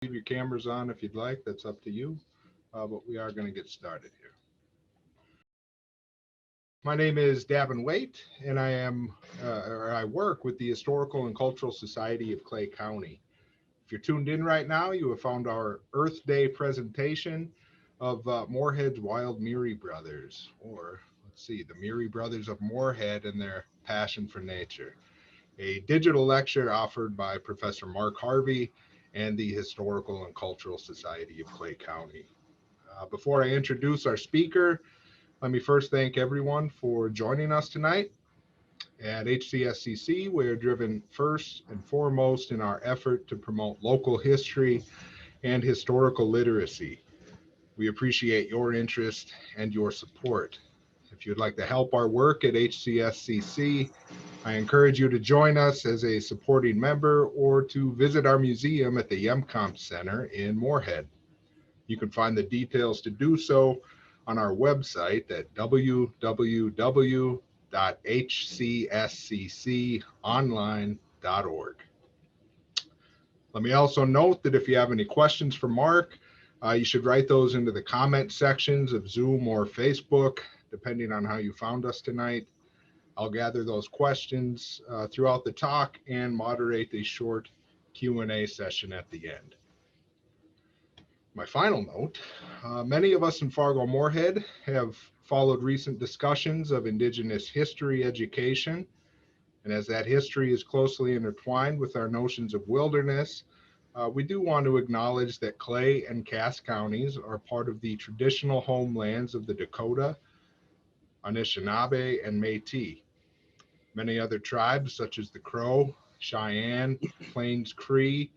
Leave your cameras on if you'd like, that's up to you, but we are going to get started here. My name is Davin Waite, and I work with the Historical and Cultural Society of Clay County. If you're tuned in right now, you have found our Earth Day presentation of Moorhead's Wild Murie Brothers, or let's see, the Murie Brothers of Moorhead and their passion for nature, a digital lecture offered by Professor Mark Harvey and the Historical and Cultural Society of Clay County. Before I introduce our speaker, let me first thank everyone for joining us tonight. At HCSCC, we are driven first and foremost in our effort to promote local history and historical literacy. We appreciate your interest and your support. If you'd like to help our work at HCSCC, I encourage you to join us as a supporting member or to visit our museum at the Yemkamp Center in Moorhead. You can find the details to do so on our website at www.hcscconline.org. Let me also note that if you have any questions for Mark, you should write those into the comment sections of Zoom or Facebook, depending on how you found us tonight. I'll gather those questions throughout the talk and moderate a short Q&A session at the end. My final note, many of us in Fargo-Moorhead have followed recent discussions of Indigenous history education, and as that history is closely intertwined with our notions of wilderness, we do want to acknowledge that Clay and Cass counties are part of the traditional homelands of the Dakota, Anishinaabe, and Métis. Many other tribes, such as the Crow, Cheyenne, Plains Cree,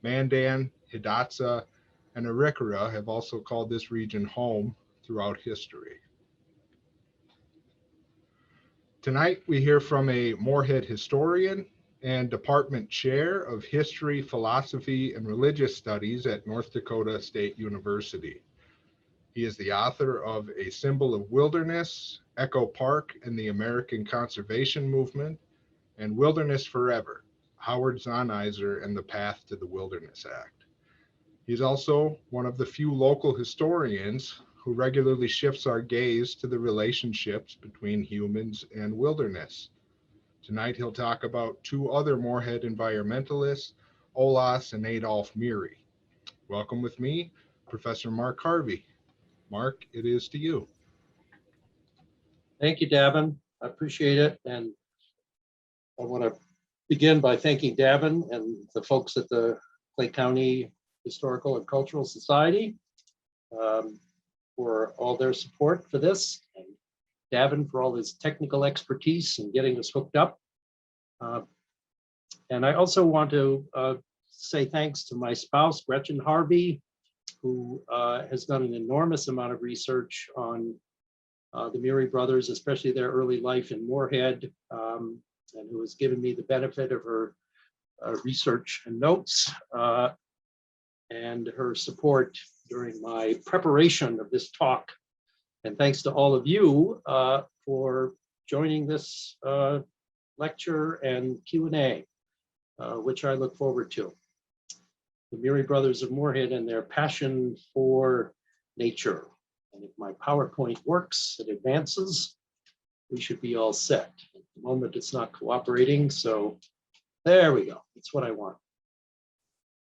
Mandan, Hidatsa, and Arikara, have also called this region home throughout history. Tonight, we hear from a Moorhead historian and department chair of history, philosophy, and religious studies at North Dakota State University. He is the author of A Symbol of Wilderness, Echo Park and the American Conservation Movement, and Wilderness Forever, Howard Zahniser and the Path to the Wilderness Act. He's also one of the few local historians who regularly shifts our gaze to the relationships between humans and wilderness. Tonight, he'll talk about two other Moorhead environmentalists, Olaus and Adolph Murie. Welcome with me, Professor Mark Harvey. Mark, it is to you. Thank you, Davin. I appreciate it. And I want to begin by thanking Davin and the folks at the Clay County Historical and Cultural Society for all their support for this, and Davin for all his technical expertise in getting us hooked up. And I also want to say thanks to my spouse, Gretchen Harvey, who has done an enormous amount of research on the Murie brothers, especially their early life in Moorhead, and who has given me the benefit of her research and notes and her support during my preparation of this talk. And thanks to all of you for joining this lecture and Q&A, which I look forward to. The Murie brothers of Moorhead and their passion for nature. And if my PowerPoint works, it advances, we should be all set. At the moment, it's not cooperating, so there we go. That's what I want.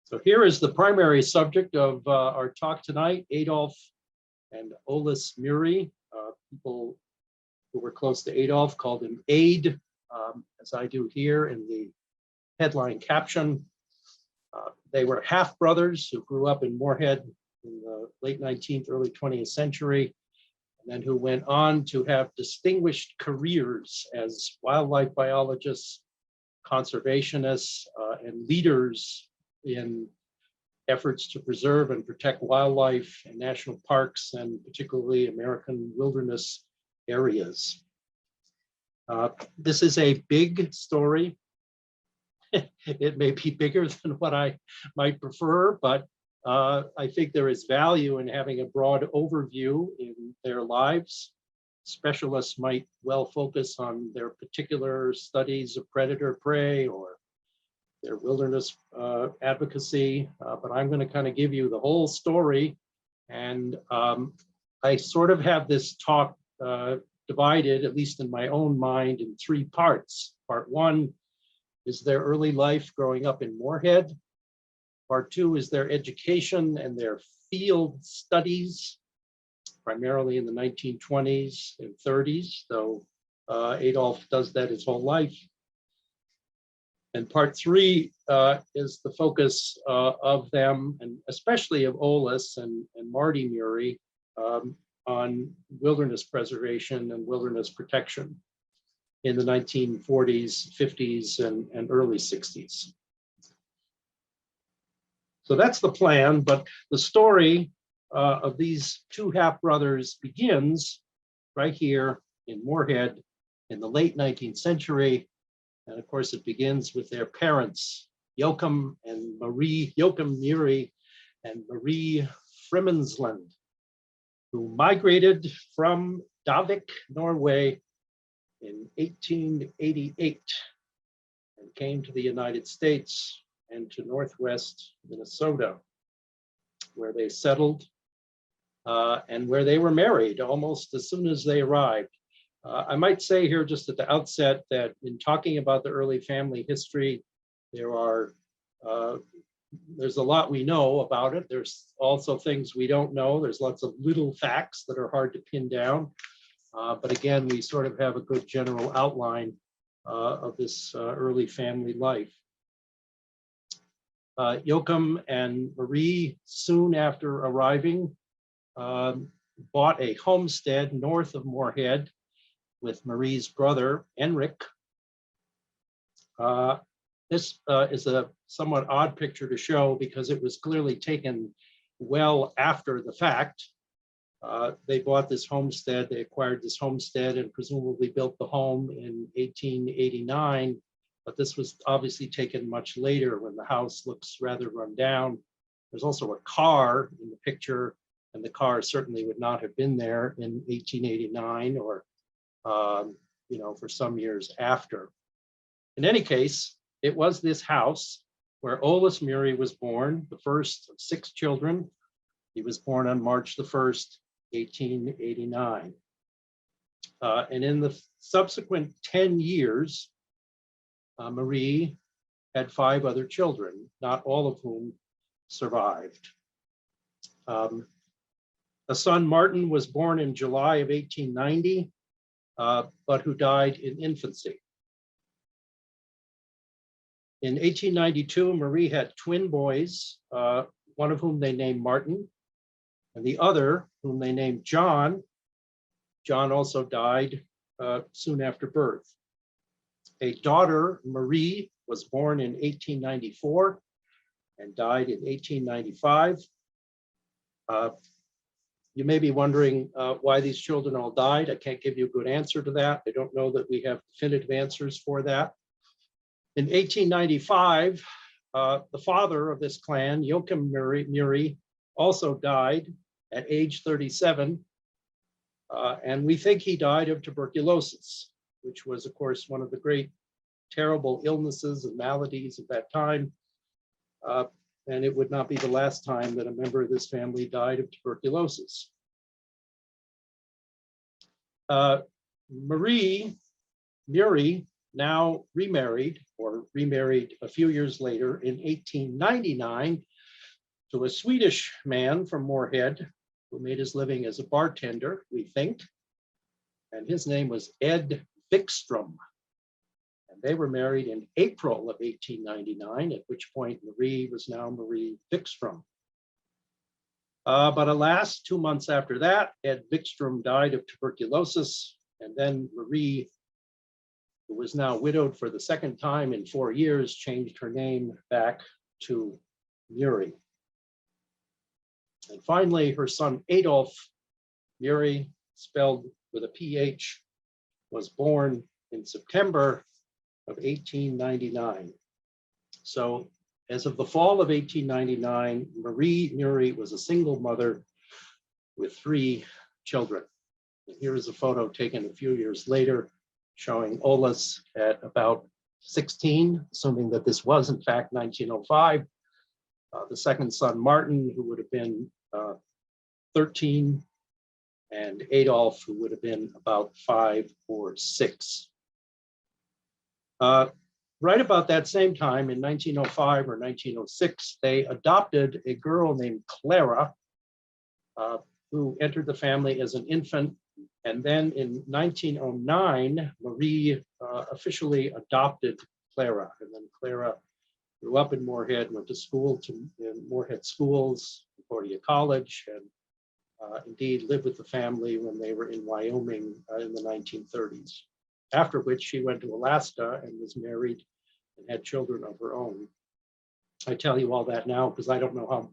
So here is the primary subject of our talk tonight, Adolph and Olaus Murie. People who were close to Adolph called him Ade, as I do here in the headline caption. They were half-brothers who grew up in Moorhead in the late 19th, early 20th century, and then who went on to have distinguished careers as wildlife biologists, conservationists, and leaders in efforts to preserve and protect wildlife in national parks and particularly American wilderness areas. This is a big story. It may be bigger than what I might prefer, but I think there is value in having a broad overview in their lives. Specialists might well focus on their particular studies of predator prey or their wilderness advocacy, but I'm going to kind of give you the whole story. And I sort of have this talk divided, at least in my own mind, in three parts. Part one is their early life growing up in Moorhead. Part two is their education and their field studies, primarily in the 1920s and 30s, though Adolph does that his whole life. And part three is the focus of them, and especially of Olaus and Margaret Murie, on wilderness preservation and wilderness protection in the 1940s, 50s, and early 60s. So that's the plan, but the story of these two half-brothers begins right here in Moorhead in the late 19th century. And of course, it begins with their parents, Joachim Murie and Marie Frimensland, who migrated from Davik, Norway in 1888 and came to the United States and to Northwest Minnesota, where they settled and where they were married almost as soon as they arrived. I might say here just at the outset that in talking about the early family history, there's a lot we know about it. There's also things we don't know. There's lots of little facts that are hard to pin down. But again, we sort of have a good general outline of this early family life. Joachim and Marie, soon after arriving, bought a homestead north of Moorhead with Marie's brother, Enric. This is a somewhat odd picture to show because it was clearly taken well after the fact. They bought this homestead, they acquired this homestead and presumably built the home in 1889, but this was obviously taken much later when the house looks rather run down. There's also a car in the picture, and the car certainly would not have been there in 1889 or for some years after. In any case, it was this house where Olaus Murie was born, the first of 6 children. He was born on March the 1st, 1889. And in the subsequent 10 years, Marie had 5 other children, not all of whom survived. A son, Martin, was born in July of 1890. But who died in infancy. In 1892, Marie had twin boys, one of whom they named Martin, and the other, whom they named John. John also died soon after birth. A daughter, Marie, was born in 1894 and died in 1895. You may be wondering why these children all died. I can't give you a good answer to that. I don't know that we have definitive answers for that. In 1895, the father of this clan, Joachim Murie, also died at age 37. And we think he died of tuberculosis, which was, of course, one of the great terrible illnesses and maladies of that time. And it would not be the last time that a member of this family died of tuberculosis. Marie Murie now remarried a few years later in 1899 to a Swedish man from Moorhead who made his living as a bartender, we think. And his name was Ed Wikström. And they were married in April of 1899, at which point Marie was now Marie Wikström. But alas, 2 months after that, Ed Wikström died of tuberculosis, and then Marie, who was now widowed for the second time in 4 years, changed her name back to Murie. And finally, her son Adolph Murie, spelled with a PH, was born in September of 1899. So as of the fall of 1899, Marie Murie was a single mother with 3 children. And here is a photo taken a few years later showing Olaus at about 16, assuming that this was in fact 1905. The second son, Martin, who would have been 13, and Adolph, who would have been about 5 or 6. Right about that same time, in 1905 or 1906, they adopted a girl named Clara, who entered the family as an infant. And then in 1909, Murie officially adopted Clara. And then Clara grew up in Moorhead, went to school in Moorhead schools, Concordia College, and indeed lived with the family when they were in Wyoming in the 1930s. After which she went to Alaska and was married and had children of her own. I tell you all that now because I don't know how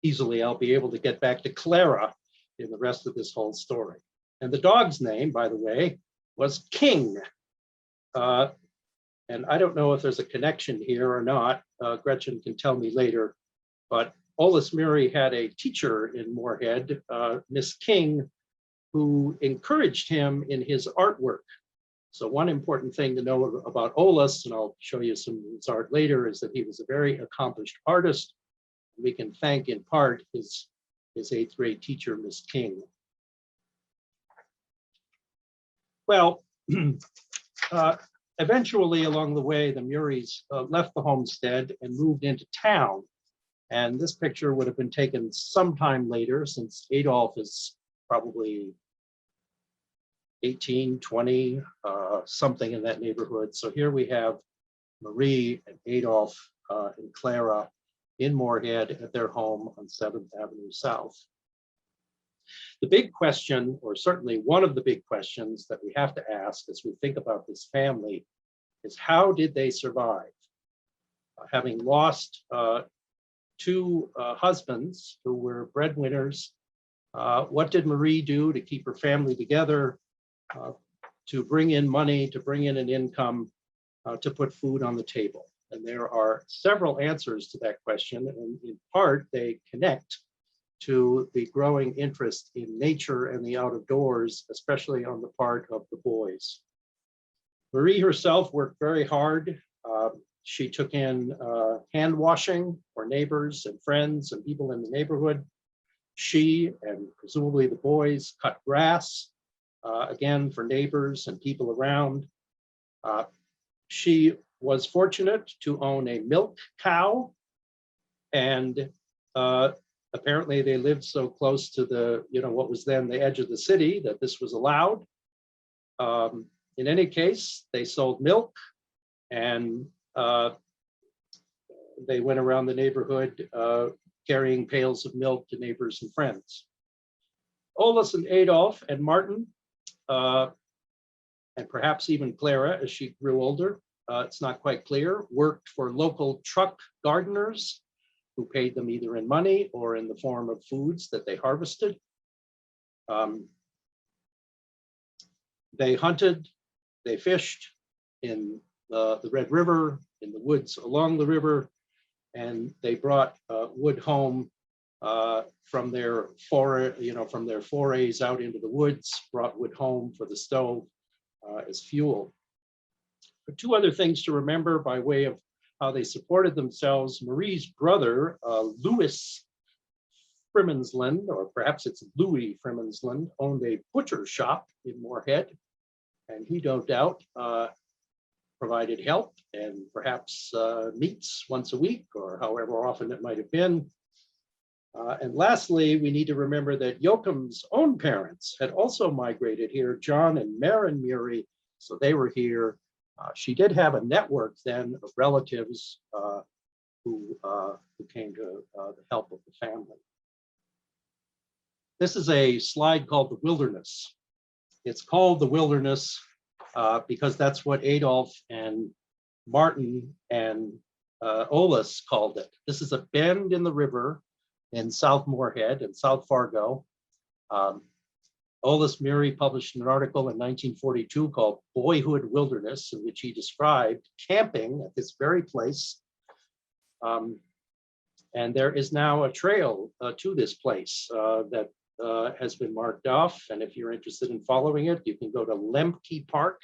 easily I'll be able to get back to Clara in the rest of this whole story. And the dog's name, by the way, was King. And I don't know if there's a connection here or not. Gretchen can tell me later. But Olaus Murie had a teacher in Moorhead, Miss King, who encouraged him in his artwork. So one important thing to know about Olaus, and I'll show you some of his art later, is that he was a very accomplished artist. We can thank in part his 8th grade teacher, Miss King. Well, eventually along the way, the Muries left the homestead and moved into town. And this picture would have been taken sometime later, since Adolph is probably 18, 20, something in that neighborhood. So here we have Murie and Adolph and Clara in Moorhead at their home on 7th Avenue South. The big question, or certainly one of the big questions that we have to ask as we think about this family, is how did they survive? Having lost 2 husbands who were breadwinners, what did Murie do to keep her family together, to bring in money, to bring in an income, to put food on the table? And there are several answers to that question, and in part they connect to the growing interest in nature and the out of doors, especially on the part of the boys. Murie herself worked very hard. She took in hand washing for neighbors and friends and people in the neighborhood. She and presumably the boys cut grass, again, for neighbors and people around. She was fortunate to own a milk cow, and apparently they lived so close to the, what was then the edge of the city that this was allowed. In any case, they sold milk, and they went around the neighborhood carrying pails of milk to neighbors and friends. Olaus and Adolph and Martin, and perhaps even Clara as she grew older, it's not quite clear, worked for local truck gardeners who paid them either in money or in the form of foods that they harvested. They hunted, they fished in the Red River, in the woods along the river, and they brought wood home from their forays out into the woods, brought wood home for the stove as fuel. But 2 other things to remember by way of how they supported themselves. Murie's brother, Louis Frimmensland, or perhaps it's Louis Frimmensland, owned a butcher shop in Moorhead, and he no doubt provided help and perhaps meats once a week or however often it might have been. And lastly, we need to remember that Joachim's own parents had also migrated here, John and Maren Murie, so they were here. She did have a network then of relatives who came to the help of the family. This is a slide called The Wilderness. It's called The Wilderness because that's what Adolph and Martin and Olaus called it. This is a bend in the river in South Moorhead and South Fargo. Olaus Murie published an article in 1942 called Boyhood Wilderness, in which he described camping at this very place. And there is now a trail to this place that has been marked off. And if you're interested in following it, you can go to Lemke Park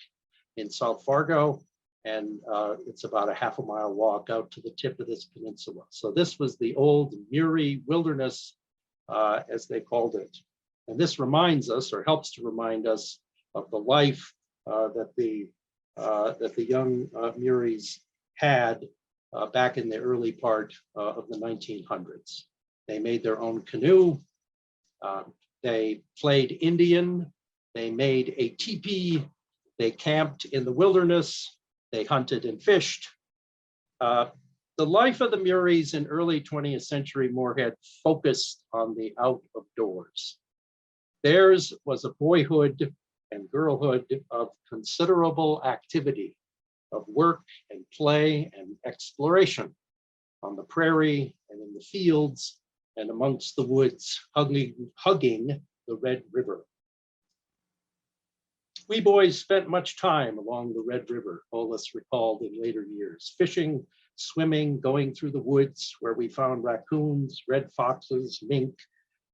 in South Fargo. and it's about a half a mile walk out to the tip of this peninsula. So this was the old Murie wilderness, as they called it. And this reminds us, or helps to remind us, of the life that the young Muries had back in the early part of the 1900s. They made their own canoe. They played Indian. They made a teepee. They camped in the wilderness. They hunted and fished. The life of the Muries in early 20th century Moorhead focused on the out of doors. Theirs was a boyhood and girlhood of considerable activity, of work and play and exploration on the prairie and in the fields and amongst the woods, hugging the Red River. We boys spent much time along the Red River, Olaus recalled in later years, fishing, swimming, going through the woods where we found raccoons, red foxes, mink,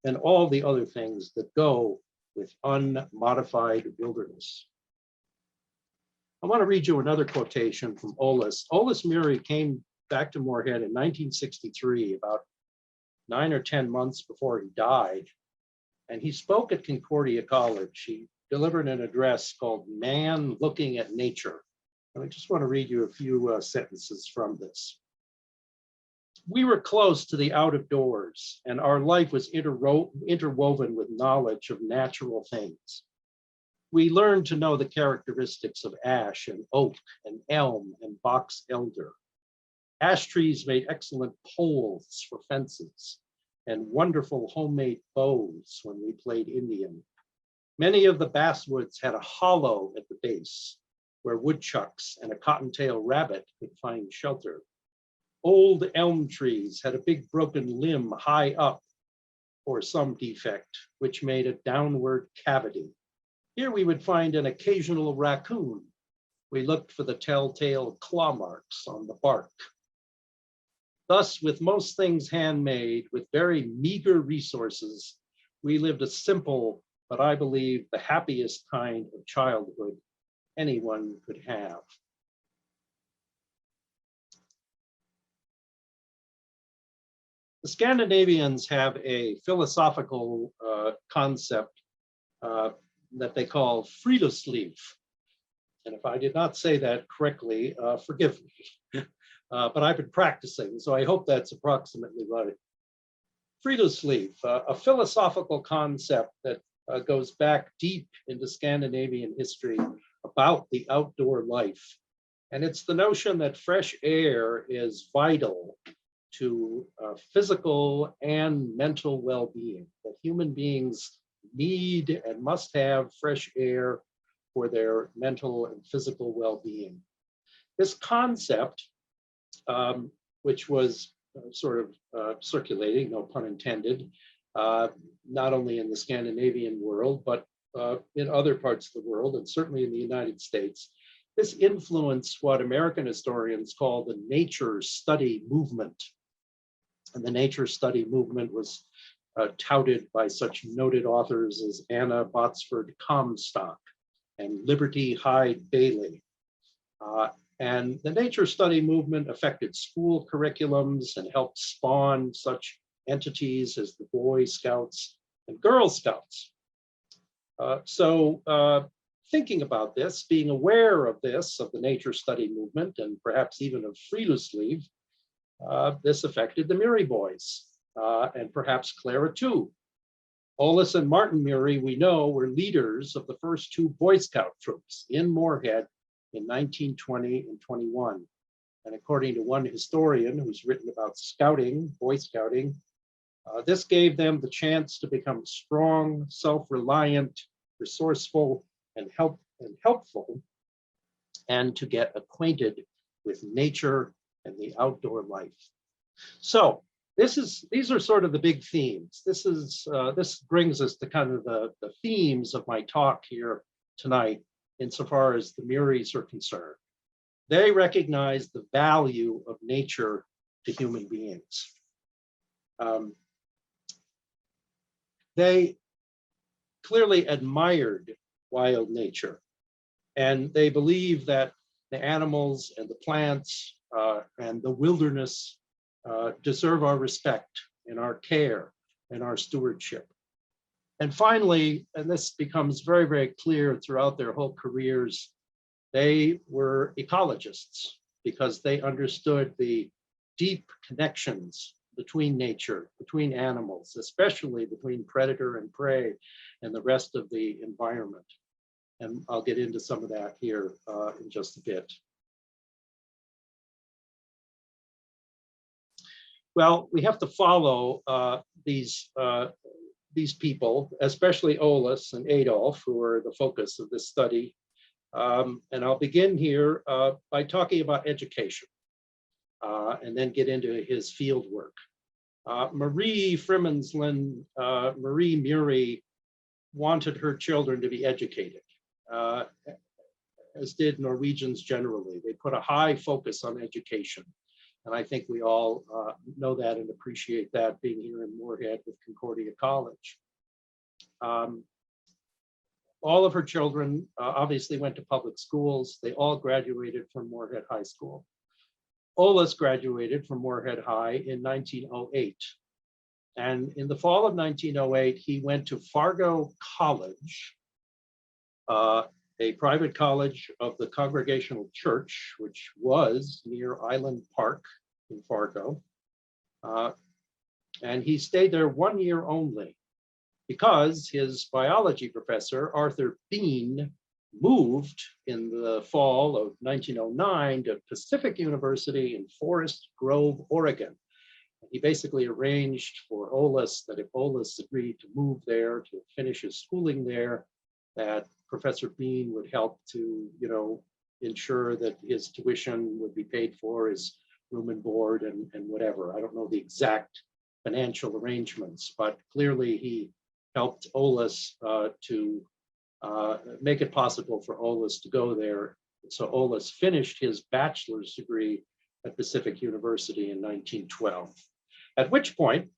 and all the other things that go with unmodified wilderness. I want to read you another quotation from Olaus. Olaus Murie came back to Moorhead in 1963, about 9 or 10 months before he died, and he spoke at Concordia College. He delivered an address called Man Looking at Nature. And I just want to read you a few sentences from this. We were close to the out of doors, and our life was interwoven with knowledge of natural things. We learned to know the characteristics of ash and oak and elm and box elder. Ash trees made excellent poles for fences and wonderful homemade bows when we played Indian. Many of the basswoods had a hollow at the base where woodchucks and a cottontail rabbit could find shelter. Old elm trees had a big broken limb high up or some defect, which made a downward cavity. Here we would find an occasional raccoon. We looked for the telltale claw marks on the bark. Thus, with most things handmade, with very meager resources, we lived a simple, but I believe the happiest kind of childhood anyone could have. The Scandinavians have a philosophical concept that they call Friluftsliv. And if I did not say that correctly, forgive me. But I've been practicing, so I hope that's approximately right. Friluftsliv, a philosophical concept that goes back deep into Scandinavian history about the outdoor life. And it's the notion that fresh air is vital to physical and mental well-being, that human beings need and must have fresh air for their mental and physical well-being. This concept, which was sort of circulating, no pun intended, not only in the Scandinavian world, but in other parts of the world, and certainly in the United States, this influenced what American historians call the nature study movement. And the nature study movement was touted by such noted authors as Anna Botsford Comstock and Liberty Hyde Bailey. And the nature study movement affected school curriculums and helped spawn such entities as the Boy Scouts and Girl Scouts. Thinking about this, being aware of this, of the nature study movement, and perhaps even of Friluftsliv, this affected the Murie boys, and perhaps Clara too. Olaus and Martin Murie, we know, were leaders of the first two Boy Scout troops in Moorhead in 1920 and 21. And according to one historian who's written about scouting, Boy Scouting, this gave them the chance to become strong, self-reliant, resourceful, and helpful, and to get acquainted with nature and the outdoor life. So these are sort of the big themes. This brings us to kind of the themes of my talk here tonight, insofar as the Muries are concerned. They recognize the value of nature to human beings. They clearly admired wild nature, and they believe that the animals and the plants and the wilderness deserve our respect and our care and our stewardship. And finally, and this becomes very, very clear throughout their whole careers, they were ecologists because they understood the deep connections between nature, between animals, especially between predator and prey and the rest of the environment. And I'll get into some of that here in just a bit. Well, we have to follow these people, especially Olaus and Adolph, who are the focus of this study. And I'll begin here by talking about education and then get into his field work. Marie Friluftsliv, Marie Murie, wanted her children to be educated, as did Norwegians generally. They put a high focus on education. And I think we all know that and appreciate that being here in Moorhead with Concordia College. All of her children obviously went to public schools. They all graduated from Moorhead High School. Olaus graduated from Moorhead High in 1908. And in the fall of 1908, he went to Fargo College, a private college of the Congregational Church, which was near Island Park in Fargo. And he stayed there 1 year only because his biology professor, Arthur Bean, moved in the fall of 1909 to Pacific University in Forest Grove, Oregon. He basically arranged for Olaus that if Olaus agreed to move there to finish his schooling there, that Professor Bean would help to, ensure that his tuition would be paid for, his room and board and whatever. I don't know the exact financial arrangements, but clearly he helped Olaus to make it possible for Olaus to go there. So Olaus finished his bachelor's degree at Pacific University in 1912, at which point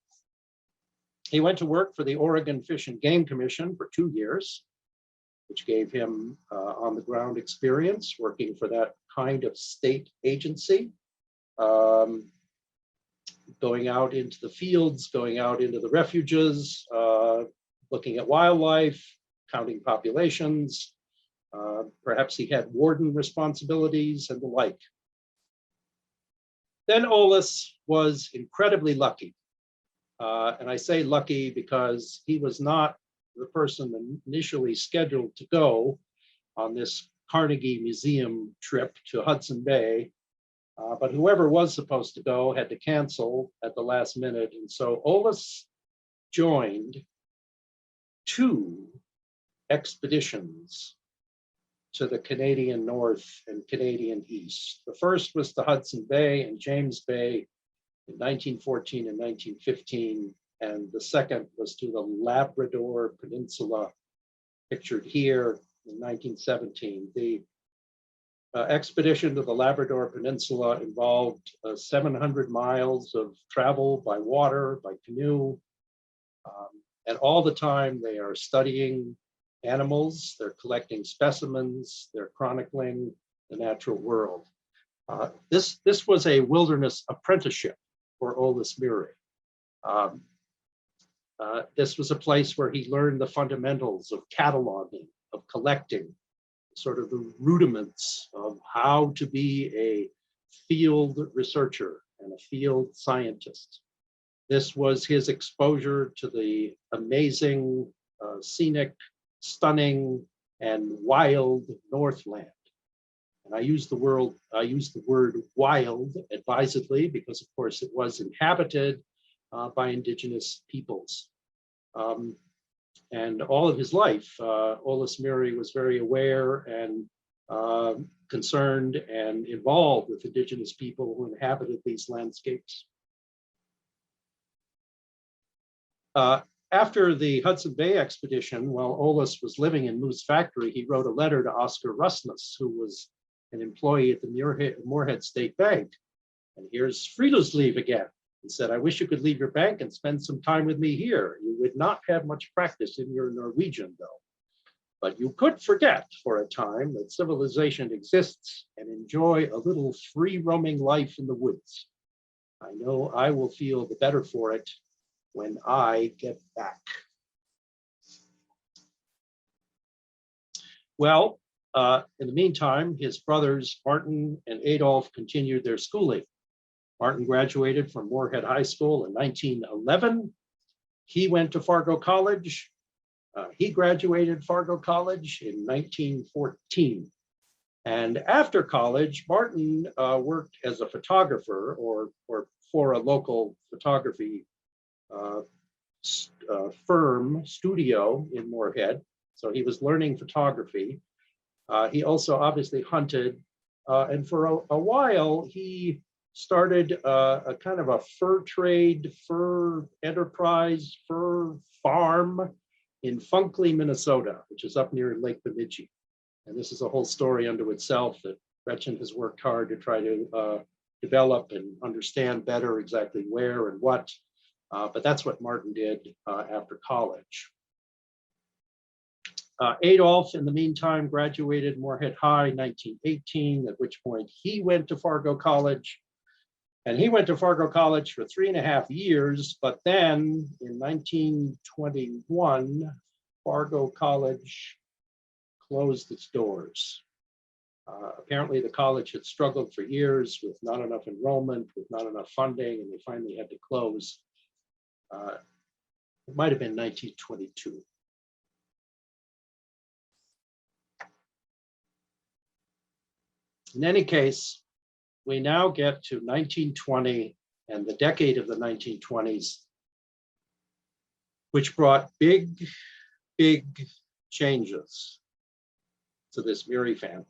he went to work for the Oregon Fish and Game Commission for 2 years, which gave him on-the-ground experience working for that kind of state agency, going out into the fields, going out into the refuges, looking at wildlife, counting populations. Perhaps he had warden responsibilities and the like. Then Olaus was incredibly lucky. And I say lucky because he was not the person initially scheduled to go on this Carnegie Museum trip to Hudson Bay, but whoever was supposed to go had to cancel at the last minute. And so Olaus joined 2 expeditions to the Canadian North and Canadian East. The first was to Hudson Bay and James Bay in 1914 and 1915. And the second was to the Labrador Peninsula, pictured here in 1917. The expedition to the Labrador Peninsula involved 700 miles of travel by water, by canoe. And all the time they are studying animals, they're collecting specimens, they're chronicling the natural world. This was a wilderness apprenticeship for Olaus Murie. This was a place where he learned the fundamentals of cataloging, of collecting, sort of the rudiments of how to be a field researcher and a field scientist. This was his exposure to the amazing, scenic, stunning, and wild Northland. And I use the word wild advisedly because, of course, it was inhabited by indigenous peoples. And all of his life, Olaus Murie was very aware and concerned and involved with indigenous people who inhabited these landscapes. After the Hudson Bay expedition, while Olaus was living in Moose Factory, he wrote a letter to Oscar Rusnus, who was an employee at the Moorhead State Bank. And here's Friluftsliv again. He said, "I wish you could leave your bank and spend some time with me here. You would not have much practice in your Norwegian, though." But you could forget for a time that civilization exists and enjoy a little free roaming life in the woods. I know I will feel the better for it when I get back. Well, in the meantime, his brothers, Martin and Adolph, continued their schooling. Martin graduated from Moorhead High School in 1911. He went to Fargo College. He graduated Fargo College in 1914. And after college, Martin worked as a photographer or for a local photography firm, studio in Moorhead. So he was learning photography. He also obviously hunted. And for a while, he started a kind of a fur trade, fur enterprise, fur farm in Funkley, Minnesota, which is up near Lake Bemidji. And this is a whole story unto itself that Gretchen has worked hard to try to develop and understand better exactly where and what. But that's what Martin did after college. Adolph, in the meantime, graduated Moorhead High in 1918, at which point he went to Fargo College. And he went to Fargo College for 3.5 years, but then in 1921, Fargo College closed its doors. Apparently, the college had struggled for years with not enough enrollment, with not enough funding, and they finally had to close. It might have been 1922. In any case, we now get to 1920 and the decade of the 1920s, which brought big, big changes to this Murie family.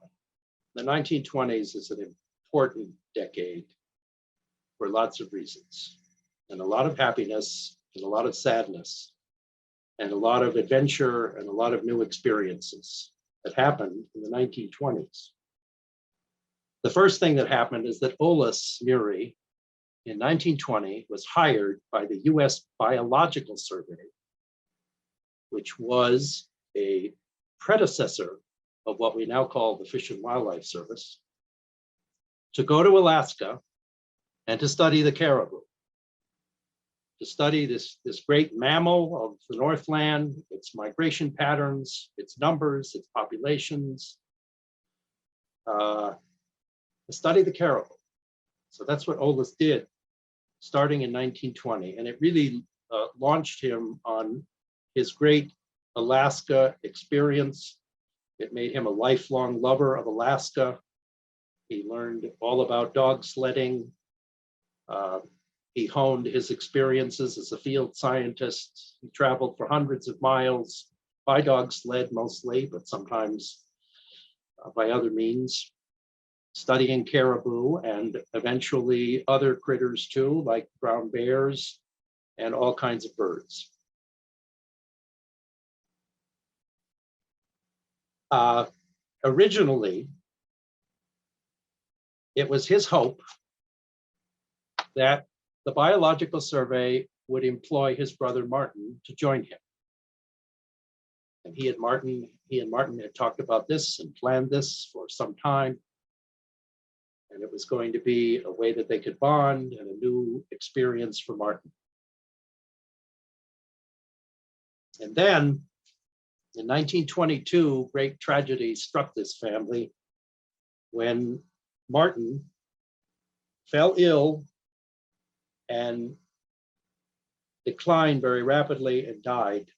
The 1920s is an important decade for lots of reasons, and a lot of happiness and a lot of sadness and a lot of adventure and a lot of new experiences that happened in the 1920s. The first thing that happened is that Olaus Murie in 1920 was hired by the US Biological Survey, which was a predecessor of what we now call the Fish and Wildlife Service, to go to Alaska and to study the caribou, to study this great mammal of the Northland, its migration patterns, its numbers, its populations, to study the caribou. So that's what Olaus did starting in 1920. And it really launched him on his great Alaska experience. It made him a lifelong lover of Alaska. He learned all about dog sledding. He honed his experiences as a field scientist. He traveled for hundreds of miles by dog sled mostly, but sometimes by other means, studying caribou and eventually other critters too, like brown bears and all kinds of birds. Originally, it was his hope that the Biological Survey would employ his brother Martin to join him. And he and Martin had talked about this and planned this for some time. And it was going to be a way that they could bond and a new experience for Martin. And then in 1922, great tragedy struck this family when Martin fell ill and declined very rapidly and died,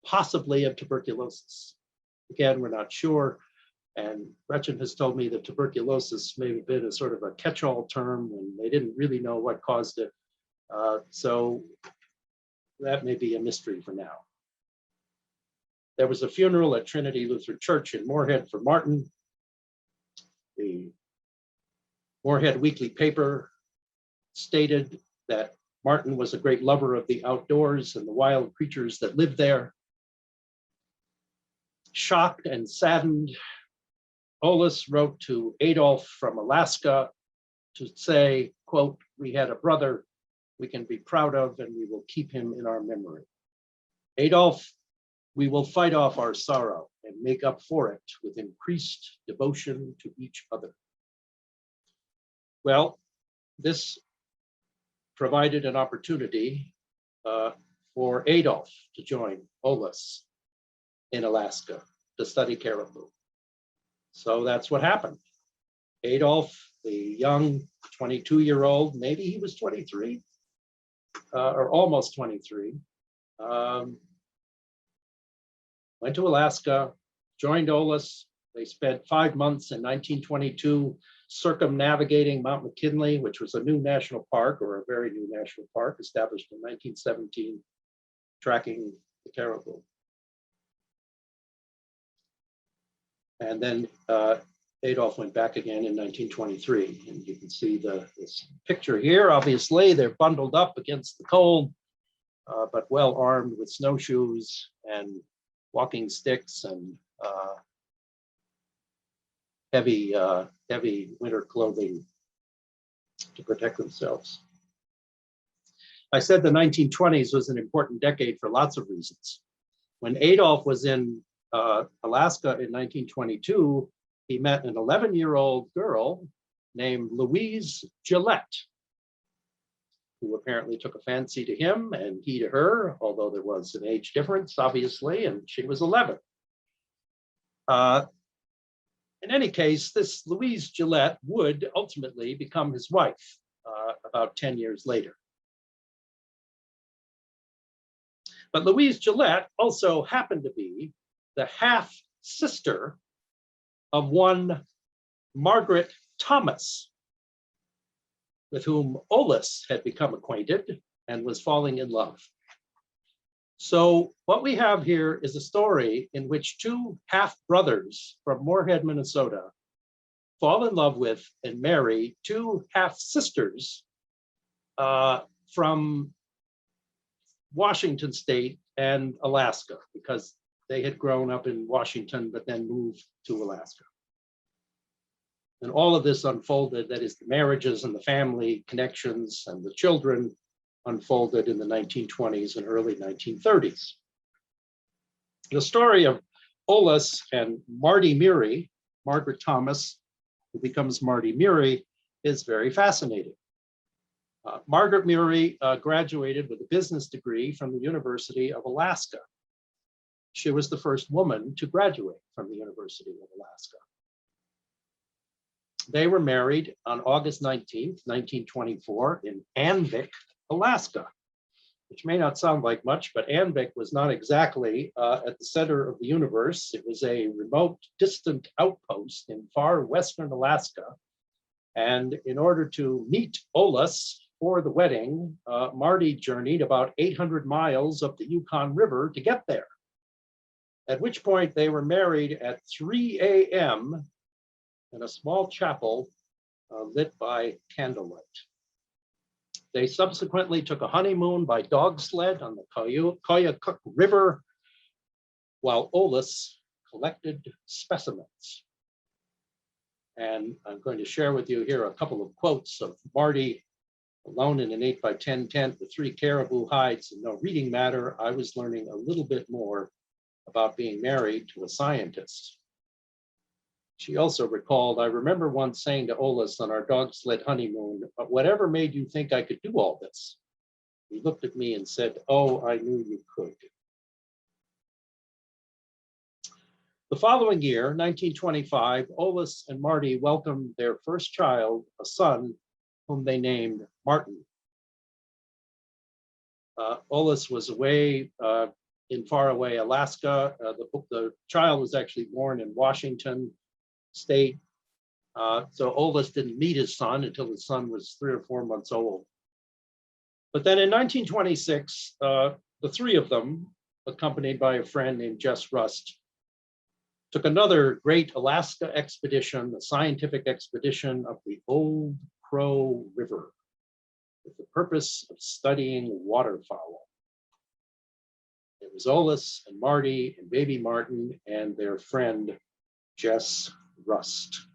possibly of tuberculosis. Again, we're not sure. And Gretchen has told me that tuberculosis may have been a sort of a catch-all term and they didn't really know what caused it. So that may be a mystery for now. There was a funeral at Trinity Lutheran Church in Moorhead for Martin. The Moorhead Weekly paper stated that Martin was a great lover of the outdoors and the wild creatures that lived there. Shocked and saddened, Olaus wrote to Adolph from Alaska to say, quote, "We had a brother we can be proud of and we will keep him in our memory." Adolph we will fight off our sorrow and make up for it with increased devotion to each other. Well, this provided an opportunity for Adolph to join Olaus in Alaska to study caribou. So that's what happened. Adolph, the young 22-year-old, maybe he was 23 or almost 23, went to Alaska, joined Olaus. They spent 5 months in 1922 circumnavigating Mount McKinley, which was a new national park, or a very new national park established in 1917, tracking the caribou. And then Adolph went back again in 1923. And you can see this picture here. Obviously, they're bundled up against the cold, but well armed with snowshoes and walking sticks and heavy winter clothing to protect themselves. I said the 1920s was an important decade for lots of reasons. When Adolph was in Alaska in 1922, he met an 11-year-old girl named Louise Gillette, who apparently took a fancy to him and he to her, although there was an age difference, obviously, and she was 11. In any case, this Louise Gillette would ultimately become his wife about 10 years later. But Louise Gillette also happened to be the half-sister of one Margaret Thomas, with whom Olaus had become acquainted and was falling in love. So what we have here is a story in which two half-brothers from Moorhead, Minnesota, fall in love with and marry two half-sisters from Washington State and Alaska, because they had grown up in Washington, but then moved to Alaska. And all of this unfolded, that is, the marriages and the family connections and the children unfolded in the 1920s and early 1930s. The story of Olaus and Marty Murie, Margaret Thomas, who becomes Marty Murie, is very fascinating. Margaret Murie graduated with a business degree from the University of Alaska. She was the first woman to graduate from the University of Alaska. They were married on August 19th, 1924 in Anvik, Alaska, which may not sound like much, but Anvik was not exactly at the center of the universe. It was a remote, distant outpost in far western Alaska. And in order to meet Olaus for the wedding, Marty journeyed about 800 miles up the Yukon River to get there, at which point they were married at 3 a.m. in a small chapel lit by candlelight. They subsequently took a honeymoon by dog sled on the Koyukuk River, while Olaus collected specimens. And I'm going to share with you here a couple of quotes of Marty. Alone in an 8x10 tent with 3 caribou hides and no reading matter, I was learning a little bit more about being married to a scientist. She also recalled, I remember once saying to Olaus on our dog sled honeymoon, but whatever made you think I could do all this? He looked at me and said, oh, I knew you could. The following year, 1925, Olaus and Marty welcomed their first child, a son, whom they named Martin. Olaus was away in faraway Alaska. The child was actually born in Washington State. So Olaus didn't meet his son until his son was 3 or 4 months old. But then in 1926, the 3 of them, accompanied by a friend named Jess Rust, took another great Alaska expedition, a scientific expedition up the Old Crow River, with the purpose of studying waterfowl. It was Olaus and Marty and baby Martin and their friend Jess Rust.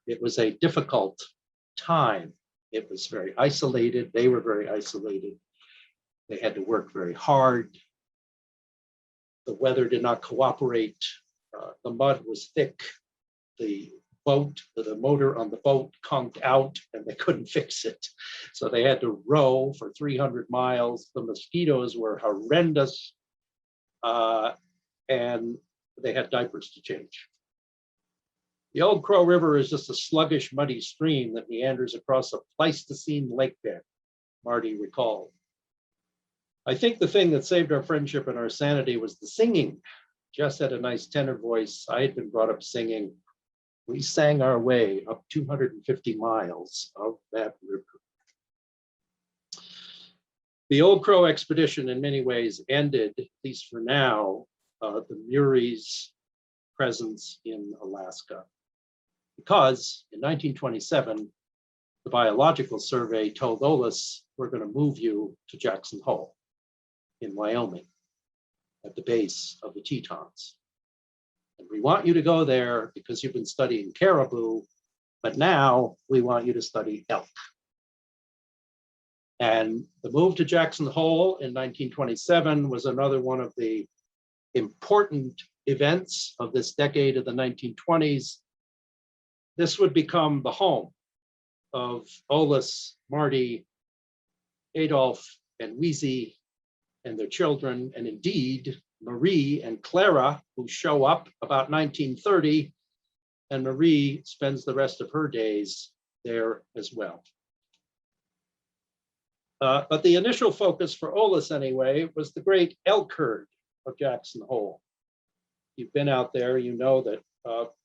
It was a difficult time. It was very isolated. They were very isolated. They had to work very hard. The weather did not cooperate. The mud was thick. The motor on the boat conked out and they couldn't fix it. So they had to row for 300 miles. The mosquitoes were horrendous. And they had diapers to change. The Old Crow River is just a sluggish, muddy stream that meanders across a Pleistocene lake bed, Marty recalled. I think the thing that saved our friendship and our sanity was the singing. Jess had a nice tenor voice. I had been brought up singing. We sang our way up 250 miles of that river. The Old Crow expedition in many ways ended, at least for now, the Murie's presence in Alaska. Because in 1927, the Biological Survey told Olaus, we're going to move you to Jackson Hole in Wyoming at the base of the Tetons. And we want you to go there because you've been studying caribou, but now we want you to study elk. And the move to Jackson Hole in 1927 was another one of the important events of this decade of the 1920s. This would become the home of Olaus, Marty, Adolph, and Wheezy, and their children, and indeed Murie and Clara, who show up about 1930, and Murie spends the rest of her days there as well. But the initial focus for Olaus anyway was the great elk herd of Jackson Hole. You've been out there, you know that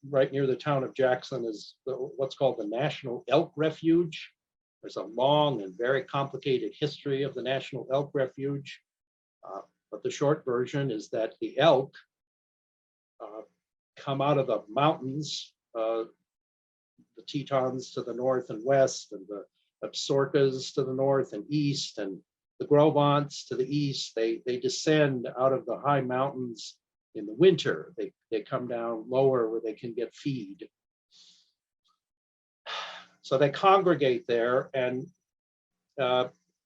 right near the town of Jackson is what's called the National Elk Refuge. There's a long and very complicated history of the National Elk Refuge. But the short version is that the elk come out of the mountains, the Tetons to the north and west, and the Absarokas to the north and east, and the Gros-Ventres to the east. They descend out of the high mountains in the winter. They come down lower where they can get feed. So they congregate there, and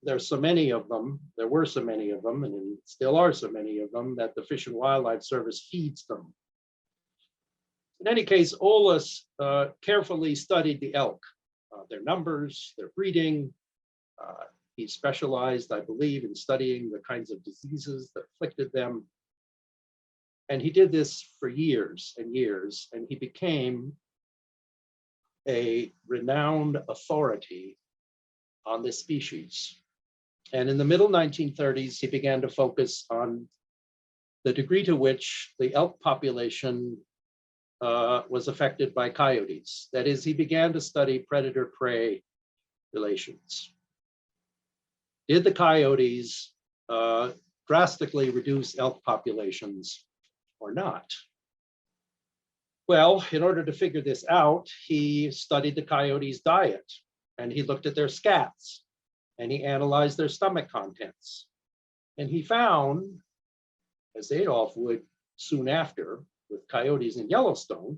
there's so many of them, there were so many of them, and still are so many of them, that the Fish and Wildlife Service feeds them. In any case, Olaus carefully studied the elk, their numbers, their breeding. He specialized, I believe, in studying the kinds of diseases that afflicted them. And he did this for years and years, and he became a renowned authority on this species. And in the middle 1930s, he began to focus on the degree to which the elk population was affected by coyotes. That is, he began to study predator-prey relations. Did the coyotes drastically reduce elk populations or not? Well, in order to figure this out, he studied the coyotes' diet, and he looked at their scats, and he analyzed their stomach contents. And he found, as Adolph would soon after with coyotes in Yellowstone,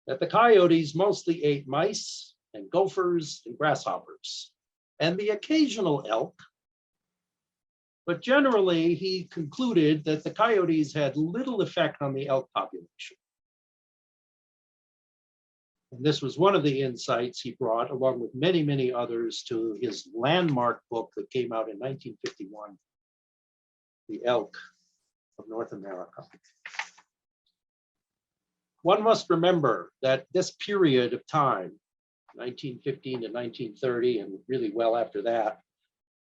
that the coyotes mostly ate mice and gophers and grasshoppers, and the occasional elk. But generally, he concluded that the coyotes had little effect on the elk population. And this was one of the insights he brought, along with many, many others, to his landmark book that came out in 1951, The Elk of North America. One must remember that this period of time, 1915 to 1930, and really well after that,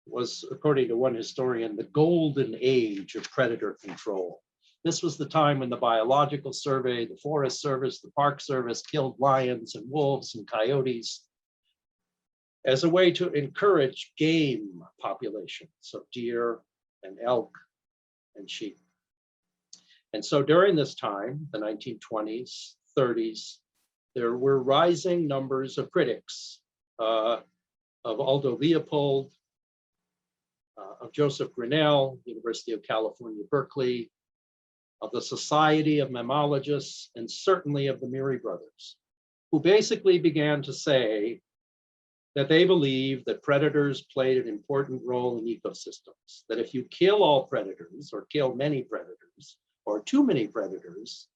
was, according to one historian, the golden age of predator control. This was the time when the Biological Survey, the Forest Service, the Park Service killed lions and wolves and coyotes as a way to encourage game populations of deer and elk and sheep. And so during this time, the 1920s, 30s, there were rising numbers of critics of Aldo Leopold, of Joseph Grinnell, University of California, Berkeley, of the Society of Mammalogists, and certainly of the Murie brothers, who basically began to say that they believe that predators played an important role in ecosystems, that if you kill all predators or kill many predators or too many predators,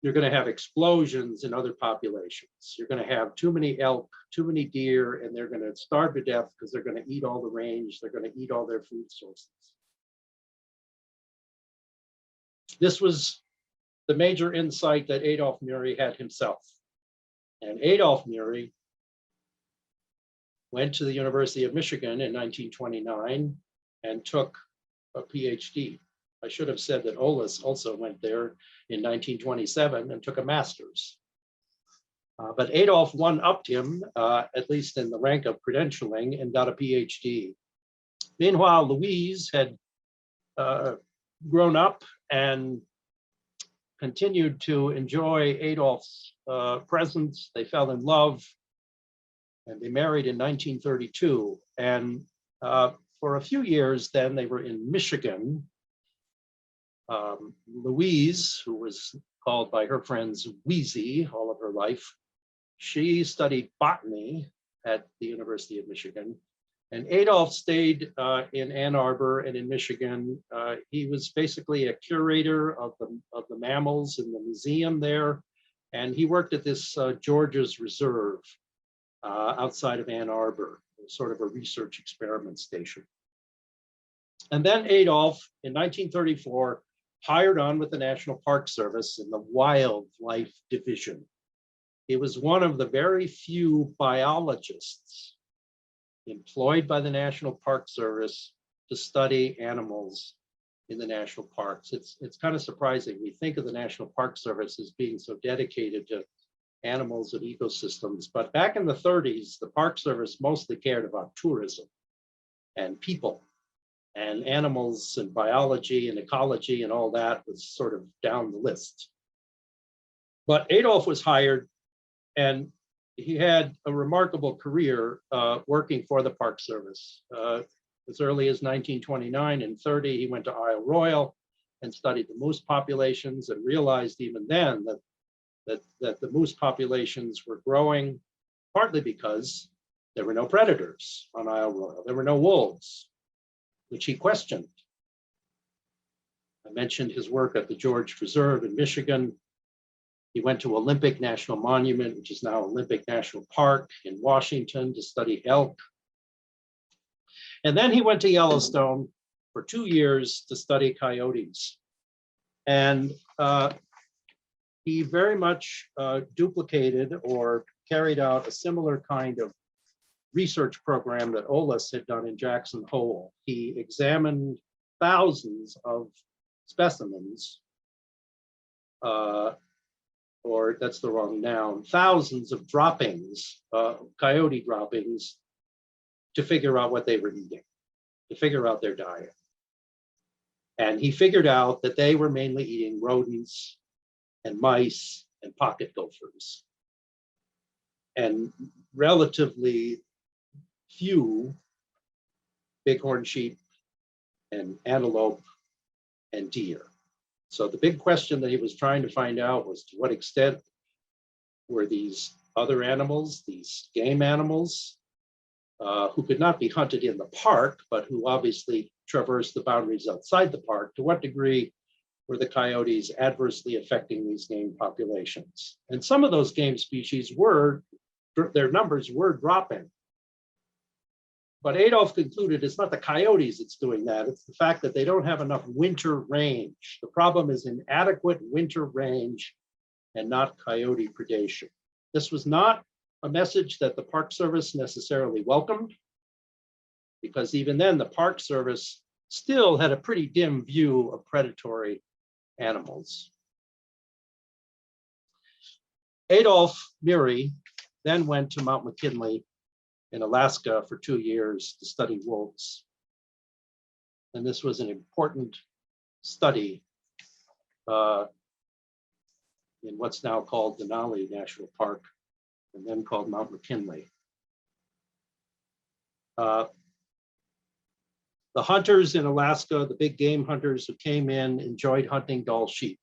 you're going to have explosions in other populations. You're going to have too many elk, too many deer, and they're going to starve to death because they're going to eat all the range. They're going to eat all their food sources. This was the major insight that Adolph Murie had himself. And Adolph Murie went to the University of Michigan in 1929 and took a PhD. I should have said that Olaus also went there in 1927 and took a master's. But Adolph one-upped him, at least in the rank of credentialing, and got a PhD. Meanwhile, Louise had grown up and continued to enjoy Adolph's presence. They fell in love, and they married in 1932. And for a few years then, they were in Michigan. Louise, who was called by her friends Wheezy all of her life, she studied botany at the University of Michigan. And Adolph stayed in Ann Arbor and in Michigan. He was basically a curator of the mammals in the museum there. And he worked at this George's Reserve outside of Ann Arbor, sort of a research experiment station. And then Adolph, in 1934, hired on with the National Park Service in the Wildlife Division. He was one of the very few biologists employed by the National Park Service to study animals in the national parks. It's kind of surprising. We think of the National Park Service as being so dedicated to animals and ecosystems, but back in the 30s, the Park Service mostly cared about tourism and people, and animals and biology and ecology and all that was sort of down the list. But Adolph was hired, and he had a remarkable career working for the Park Service. As early as 1929 and 30, he went to Isle Royale and studied the moose populations and realized even then that the moose populations were growing, partly because there were no predators on Isle Royale. There were no wolves, which he questioned. I mentioned his work at the George Reserve in Michigan. He went to Olympic National Monument, which is now Olympic National Park in Washington, to study elk. And then he went to Yellowstone for 2 years to study coyotes. And he very much duplicated or carried out a similar kind of research program that Olaus had done in Jackson Hole. He examined thousands of specimens, or that's the wrong noun, thousands of droppings, coyote droppings, to figure out what they were eating, to figure out their diet. And he figured out that they were mainly eating rodents and mice and pocket gophers, and relatively few bighorn sheep and antelope and deer. So the big question that he was trying to find out was, to what extent were these other animals, these game animals, who could not be hunted in the park, but who obviously traversed the boundaries outside the park, to what degree were the coyotes adversely affecting these game populations? And some of those game species their numbers were dropping. But Adolph concluded it's not the coyotes that's doing that, it's the fact that they don't have enough winter range. The problem is inadequate winter range and not coyote predation. This was not a message that the Park Service necessarily welcomed, because even then the Park Service still had a pretty dim view of predatory animals. Adolph Murie then went to Mount McKinley in Alaska for 2 years to study wolves. And this was an important study in what's now called Denali National Park, and then called Mount McKinley. The hunters in Alaska, the big game hunters who came in, enjoyed hunting Dall sheep,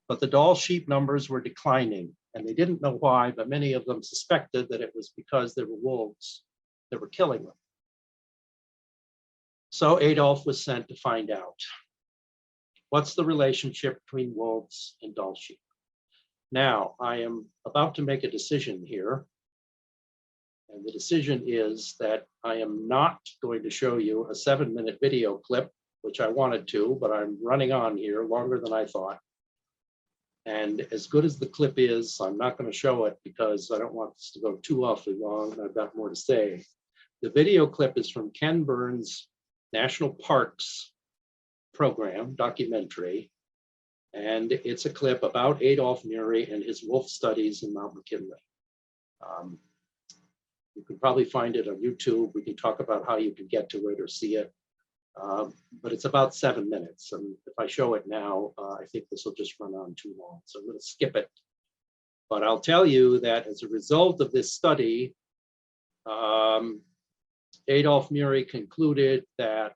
but the Dall sheep numbers were declining, And they didn't know why, but many of them suspected that it was because there were wolves that were killing them. So Adolph was sent to find out, what's the relationship between wolves and Dall sheep? Now, I am about to make a decision here. And the decision is that I am not going to show you a 7-minute video clip, which I wanted to, but I'm running on here longer than I thought. And as good as the clip is, I'm not going to show it because I don't want this to go too awfully long, and I've got more to say. The video clip is from Ken Burns' National Parks program, documentary, and it's a clip about Adolph Murie and his wolf studies in Mount McKinley. You can probably find it on YouTube. We can talk about how you can get to it or see it. But it's about 7 minutes. And if I show it now, I think this will just run on too long. So I'm going to skip it. But I'll tell you that as a result of this study, Adolph Murie concluded that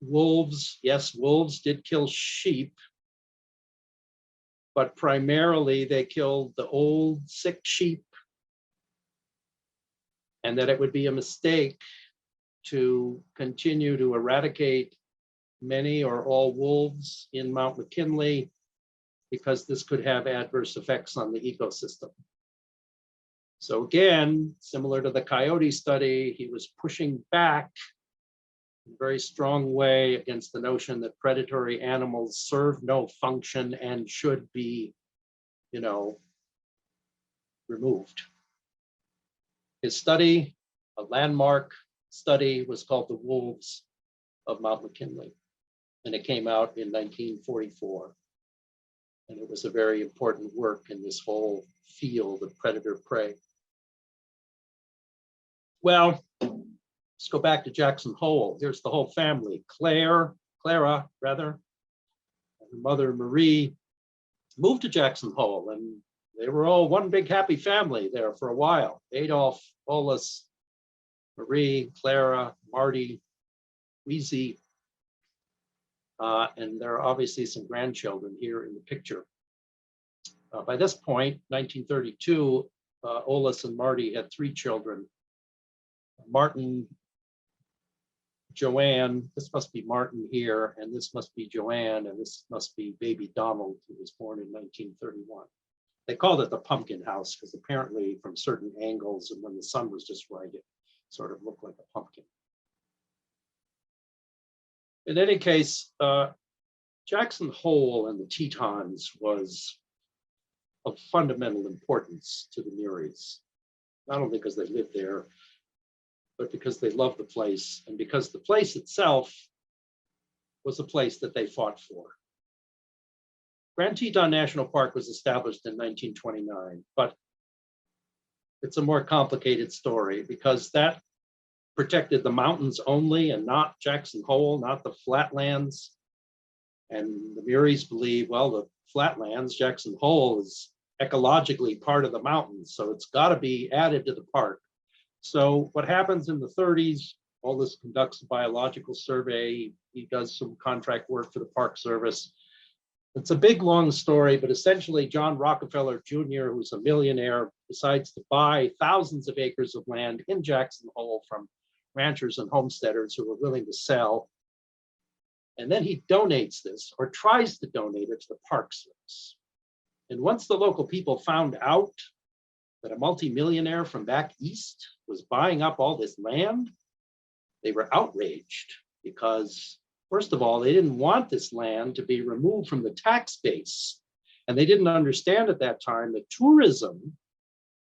wolves, yes, wolves did kill sheep, but primarily they killed the old, sick sheep, and that it would be a mistake to continue to eradicate many or all wolves in Mount McKinley because this could have adverse effects on the ecosystem. So again, similar to the coyote study, he was pushing back in a very strong way against the notion that predatory animals serve no function and should be, removed. His study, a landmark study, was called The Wolves of Mount McKinley, and it came out in 1944. And it was a very important work in this whole field of predator-prey. Well, let's go back to Jackson Hole. Here's the whole family. Clara, and her mother Marie moved to Jackson Hole, and they were all one big happy family there for a while. Adolph, Olaus, Marie, Clara, Marty, Wheezy, and there are obviously some grandchildren here in the picture. By this point, 1932, Olaus and Marty had 3 children. Martin, Joanne, this must be Martin here, and this must be Joanne, and this must be baby Donald, who was born in 1931. They called it the pumpkin house because apparently from certain angles and when the sun was just right, it sort of looked like a pumpkin. In any case, Jackson Hole and the Tetons was of fundamental importance to the Muries, not only because they lived there, but because they loved the place and because the place itself was a place that they fought for. Grand Teton National Park was established in 1929, but it's a more complicated story because that protected the mountains only and not Jackson Hole, not the flatlands. And the Muries believe, well, the flatlands, Jackson Hole, is ecologically part of the mountains, so it's got to be added to the park. So what happens in the 30s, Olaus conducts a biological survey. He does some contract work for the Park Service. It's a big, long story, but essentially John Rockefeller Jr., who's a millionaire, decides to buy thousands of acres of land in Jackson Hole from ranchers and homesteaders who are willing to sell. And then he donates this, or tries to donate it to the Park Service. And once the local people found out that a multimillionaire from back east was buying up all this land, they were outraged because, first of all, they didn't want this land to be removed from the tax base. And they didn't understand at that time that tourism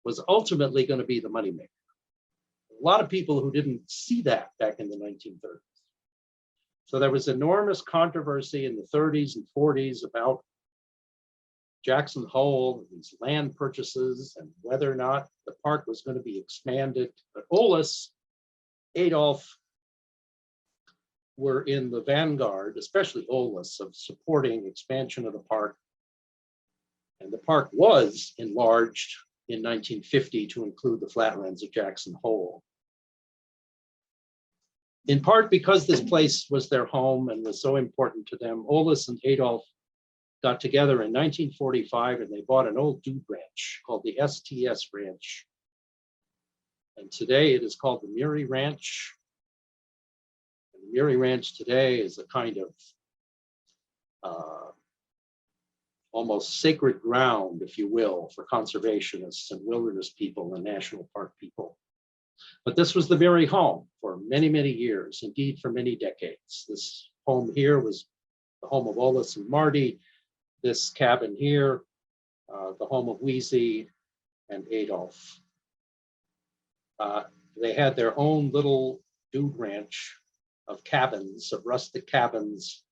was ultimately going to be the moneymaker. A lot of people who didn't see that back in the 1930s. So there was enormous controversy in the 30s and 40s about Jackson Hole, these land purchases, and whether or not the park was going to be expanded. But Olaus, Adolph were in the vanguard, especially Olaus, of supporting expansion of the park. And the park was enlarged in 1950 to include the flatlands of Jackson Hole. In part because this place was their home and was so important to them, Olaus and Adolph got together in 1945 and they bought an old dude ranch called the STS Ranch. And today it is called the Murie Ranch. And the Murie Ranch today is a kind of almost sacred ground, if you will, for conservationists and wilderness people and national park people. But this was the Murie home for many, many years, indeed for many decades. This home here was the home of Olaus and Marty. This cabin here, the home of Wysie and Adolph. They had their own little dude ranch of cabins, of rustic cabins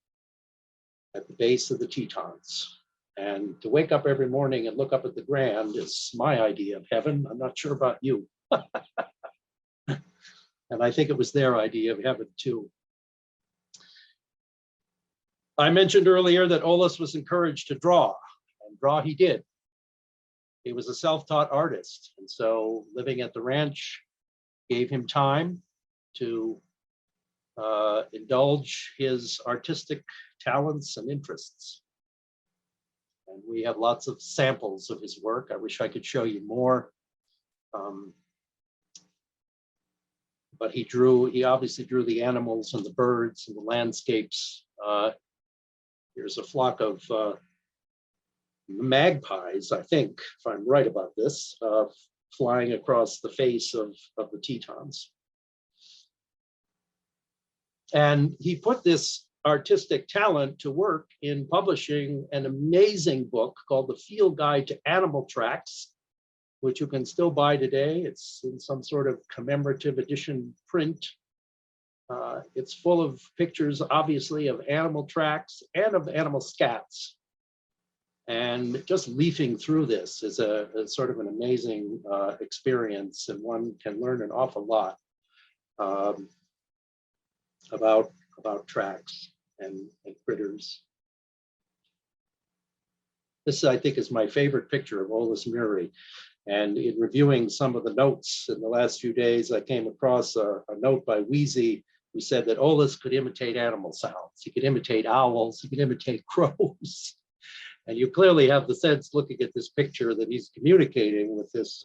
at the base of the Tetons. And to wake up every morning and look up at the Grand is my idea of heaven. I'm not sure about you. And I think it was their idea of heaven too. I mentioned earlier that Olaus was encouraged to draw, and draw he did. He was a self-taught artist, and so living at the ranch gave him time to indulge his artistic talents and interests. And we have lots of samples of his work. I wish I could show you more. But he obviously drew the animals and the birds and the landscapes. Here's a flock of magpies, I think, if I'm right about this, flying across the face of the Tetons. And he put this artistic talent to work in publishing an amazing book called The Field Guide to Animal Tracks, which you can still buy today. It's in some sort of commemorative edition print. It's full of pictures, obviously, of animal tracks and of animal scats. And just leafing through this is a sort of an amazing experience, and one can learn an awful lot about tracks and critters. This, I think, is my favorite picture of Olaus Murie. And in reviewing some of the notes in the last few days, I came across a note by Wysie who said that Olaus could imitate animal sounds. He could imitate owls, he could imitate crows. And you clearly have the sense, looking at this picture, that he's communicating with this,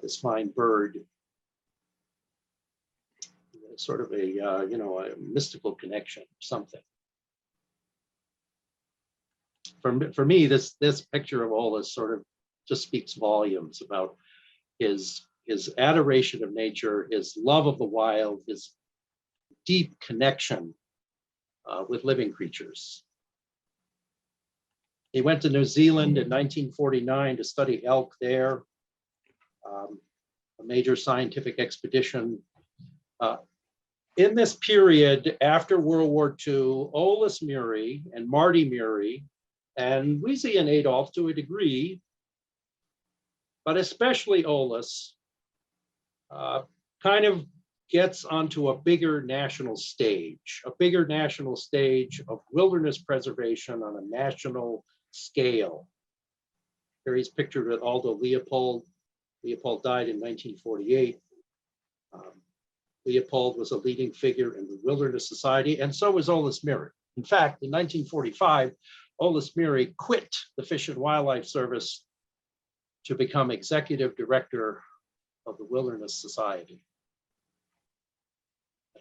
this fine bird. Sort of a, a mystical connection, something. For me, this picture of Olaus sort of just speaks volumes about his adoration of nature, his love of the wild, his deep connection with living creatures. He went to New Zealand in 1949 to study elk there, a major scientific expedition. In this period after World War II, Olaus Murie and Marty Murie and Wysie and Adolph to a degree, but especially Olaus, kind of gets onto a bigger national stage of wilderness preservation on a national scale. Here he's pictured with Aldo Leopold. Leopold died in 1948. Leopold was a leading figure in the Wilderness Society, and so was Olaus Murie. In fact, in 1945, Olaus Murie quit the Fish and Wildlife Service to become executive director of the Wilderness Society.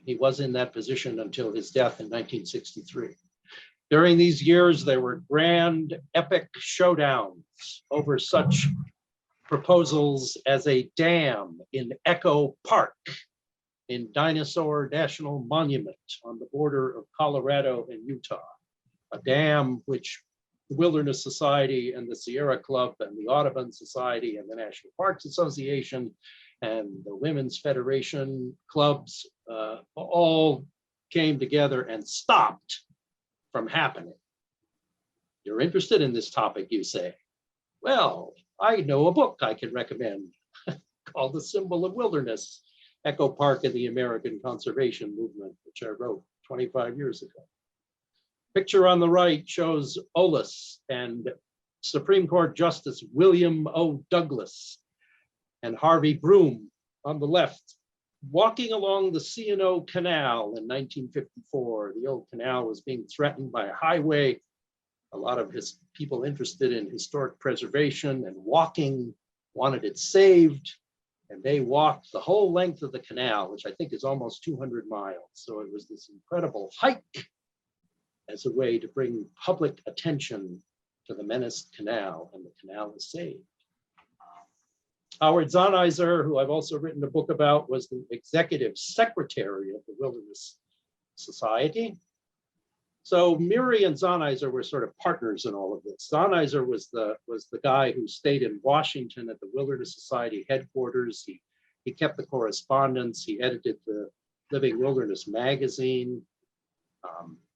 He was in that position until his death in 1963. During these years, there were grand, epic showdowns over such proposals as a dam in Echo Park, in Dinosaur National Monument on the border of Colorado and Utah, a dam which the Wilderness Society and the Sierra Club and the Audubon Society and the National Parks Association and the Women's Federation clubs all came together and stopped from happening. You're interested in this topic, you say? Well, I know a book I can recommend called The Symbol of Wilderness, Echo Park and the American Conservation Movement, which I wrote 25 years ago. Picture on the right shows Olaus and Supreme Court Justice William O. Douglas and Harvey Broom on the left, walking along the C&O Canal in 1954. The old canal was being threatened by a highway, A lot of his people interested in historic preservation and walking wanted it saved, and they walked the whole length of the canal, which I think is almost 200 miles. So it was this incredible hike as a way to bring public attention to the menaced canal, and the canal is saved. Howard Zahniser, who I've also written a book about, was the executive secretary of the Wilderness Society. So Murie and Zahniser were sort of partners in all of this. Zahniser was the guy who stayed in Washington at the Wilderness Society headquarters. He kept the correspondence. He edited the Living Wilderness magazine.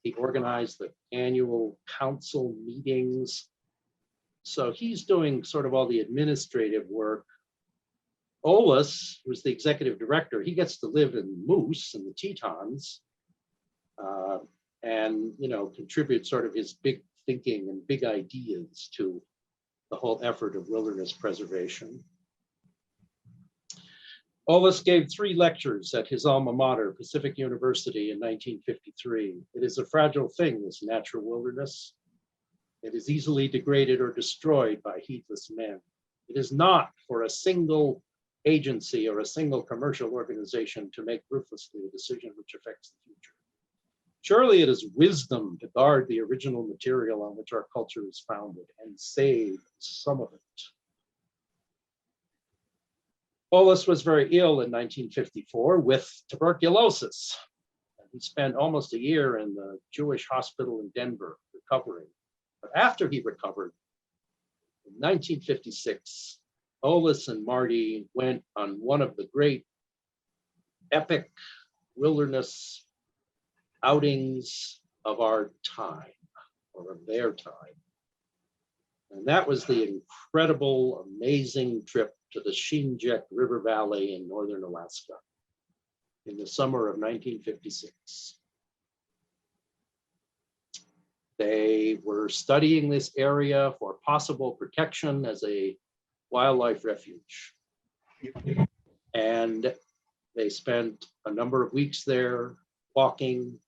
He organized the annual council meetings. So he's doing sort of all the administrative work. Olaus, who's the executive director, he gets to live in Moose and the Tetons, and contribute sort of his big thinking and big ideas to the whole effort of wilderness preservation. Olaus gave 3 lectures at his alma mater, Pacific University, in 1953. It is a fragile thing, this natural wilderness. It is easily degraded or destroyed by heedless men. It is not for a single agency or a single commercial organization to make ruthlessly a decision which affects the future. Surely it is wisdom to guard the original material on which our culture is founded and save some of it. Olaus was very ill in 1954 with tuberculosis. He spent almost a year in the Jewish hospital in Denver recovering. But after he recovered, in 1956, Olaus and Marty went on one of the great epic wilderness outings of our time, or of their time. And that was the incredible, amazing trip to the Sheenjek River Valley in northern Alaska in the summer of 1956. They were studying this area for possible protection as a wildlife refuge. And they spent a number of weeks there walking,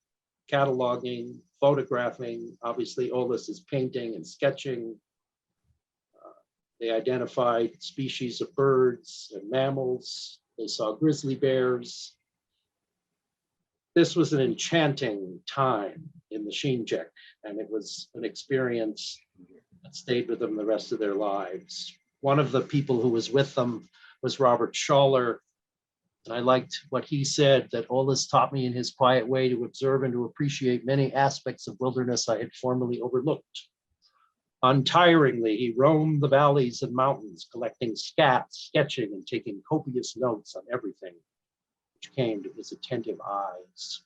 cataloging, photographing. Obviously, Olaus is painting and sketching. They identified species of birds and mammals. They saw grizzly bears. This was an enchanting time in the Sheenjek, and it was an experience that stayed with them the rest of their lives. One of the people who was with them was Robert Schaller, and I liked what he said, that Olaus taught me in his quiet way to observe and to appreciate many aspects of wilderness I had formerly overlooked. Untiringly, he roamed the valleys and mountains, collecting scats, sketching, and taking copious notes on everything which came to his attentive eyes.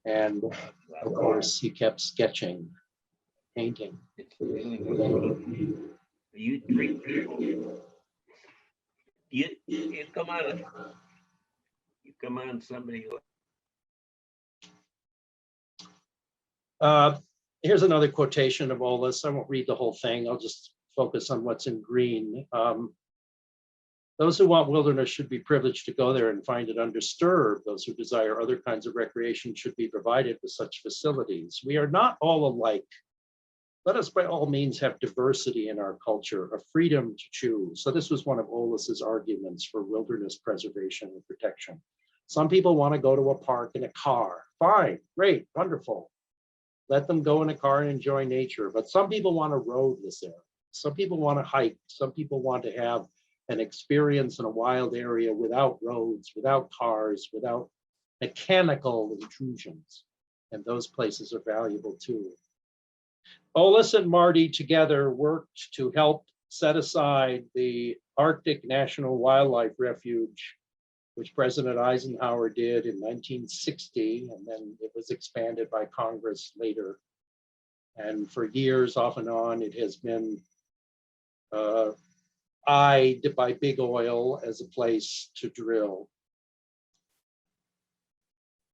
And of course, he kept sketching, painting. You 3 people. You come on somebody. Here's another quotation of Olaus. I won't read the whole thing. I'll just focus on what's in green. Those who want wilderness should be privileged to go there and find it undisturbed. Those who desire other kinds of recreation should be provided with such facilities. We are not all alike. Let us by all means have diversity in our culture, a freedom to choose. So this was one of Olaus's arguments for wilderness preservation and protection. Some people want to go to a park in a car. Fine, great, wonderful. Let them go in a car and enjoy nature. But some people want to road this area. Some people want to hike. Some people want to have an experience in a wild area without roads, without cars, without mechanical intrusions. And those places are valuable too. Olaus and Marty together worked to help set aside the Arctic National Wildlife Refuge, which President Eisenhower did in 1960, and then it was expanded by Congress later. And for years, off and on, it has been eyed by big oil as a place to drill.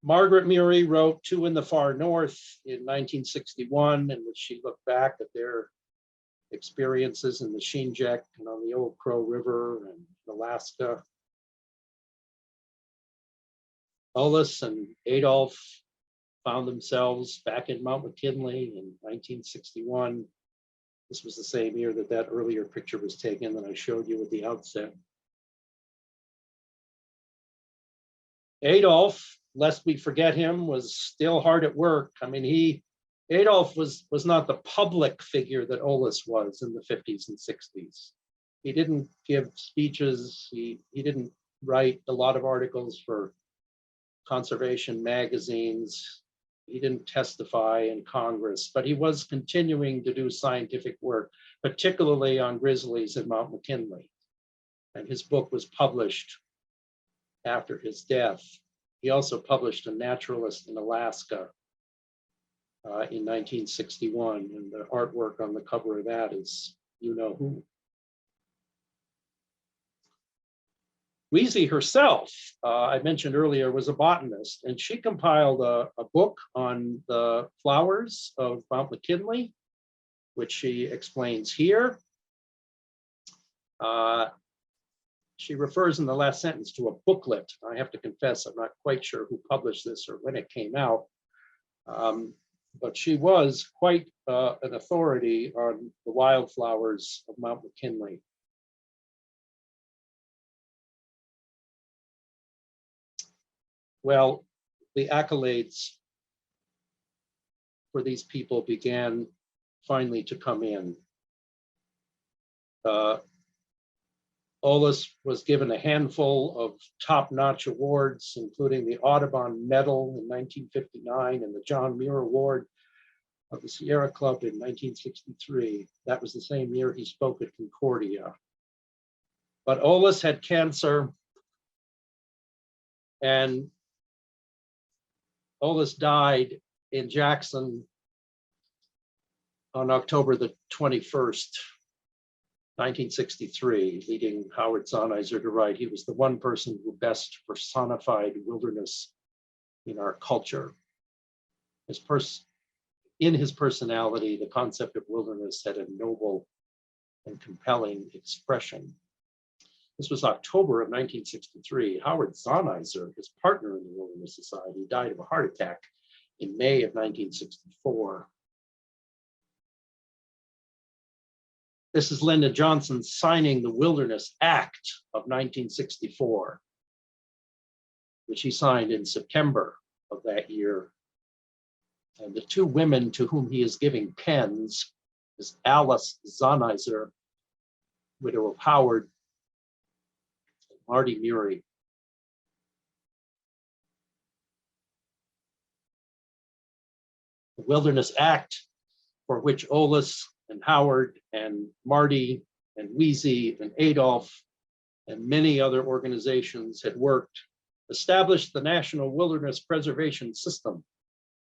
Margaret Murie wrote Two in the Far North in 1961, in which she looked back at their experiences in the Sheenjek and on the Old Crow River and Alaska. Olaus and Adolph found themselves back in Mount McKinley in 1961. This was the same year that that earlier picture was taken that I showed you at the outset. Adolph, lest we forget him, was still hard at work. I mean, Adolph was not the public figure that Olaus was in the 50s and 60s. He didn't give speeches. He didn't write a lot of articles for conservation magazines. He didn't testify in Congress, but he was continuing to do scientific work, particularly on grizzlies in Mount McKinley. And his book was published after his death. He also published A Naturalist in Alaska in 1961, and the artwork on the cover of that is you know who. Wheezy herself, I mentioned earlier, was a botanist, and she compiled a book on the flowers of Mount McKinley, which she explains here. She refers in the last sentence to a booklet. I have to confess, I'm not quite sure who published this or when it came out, but she was quite an authority on the wildflowers of Mount McKinley. Well, the accolades for these people began finally to come in. Olaus was given a handful of top-notch awards, including the Audubon Medal in 1959 and the John Muir Award of the Sierra Club in 1963. That was the same year he spoke at Concordia. But Olaus had cancer, and Olaus died in Jackson on October the 21st, 1963, leading Howard Zahniser to write, he was the one person who best personified wilderness in our culture. In his personality, the concept of wilderness had a noble and compelling expression. This was October of 1963. Howard Zahniser, his partner in the Wilderness Society, died of a heart attack in May of 1964. This is Lyndon Johnson signing the Wilderness Act of 1964, which he signed in September of that year. And the two women to whom he is giving pens is Alice Zahniser, widow of Howard, and Marty Murie. The Wilderness Act, for which Olaus and Howard and Marty and Wheezy and Adolph and many other organizations had worked, established the National Wilderness Preservation System,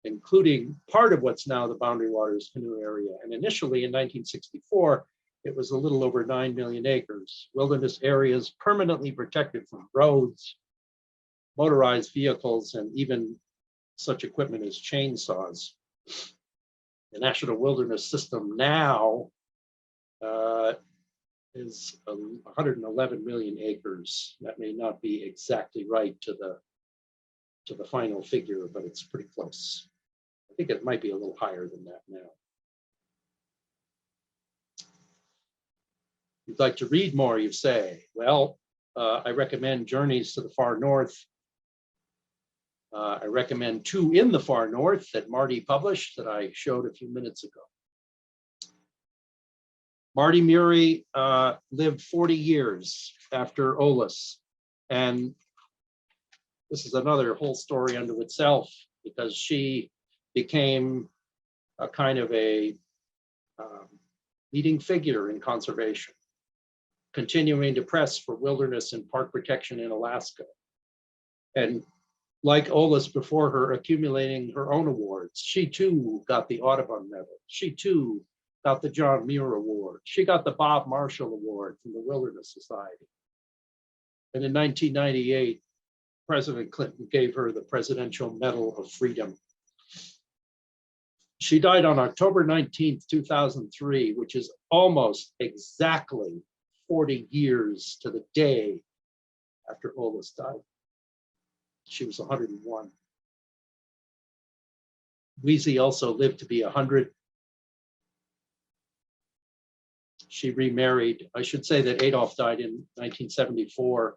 including part of what's now the Boundary Waters Canoe Area. And initially in 1964, it was a little over 9 million acres. Wilderness areas permanently protected from roads, motorized vehicles, and even such equipment as chainsaws. The National Wilderness System now is 111 million acres. That may not be exactly right to the final figure, but it's pretty close. I think it might be a little higher than that now. You'd like to read more, you say? Well, I recommend Journeys to the Far North. I recommend Two in the Far North that Marty published that I showed a few minutes ago. Marty Murie lived 40 years after Olaus. And this is another whole story unto itself, because she became a kind of a leading figure in conservation, continuing to press for wilderness and park protection in Alaska. And like Olaus before her, accumulating her own awards. She too got the Audubon Medal. She too got the John Muir Award. She got the Bob Marshall Award from the Wilderness Society. And in 1998, President Clinton gave her the Presidential Medal of Freedom. She died on October 19th, 2003, which is almost exactly 40 years to the day after Olaus died. She was 101. Wiese also lived to be 100. She remarried. I should say that Adolph died in 1974.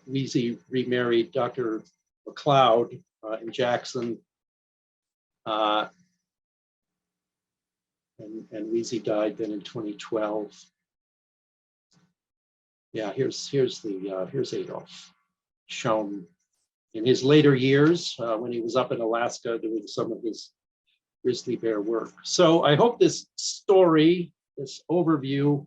Wiese remarried Dr. McLeod in Jackson. And Wiese died then in 2012. Yeah, here's Adolph, shown in his later years when he was up in Alaska doing some of his grizzly bear work. So I hope this story, this overview,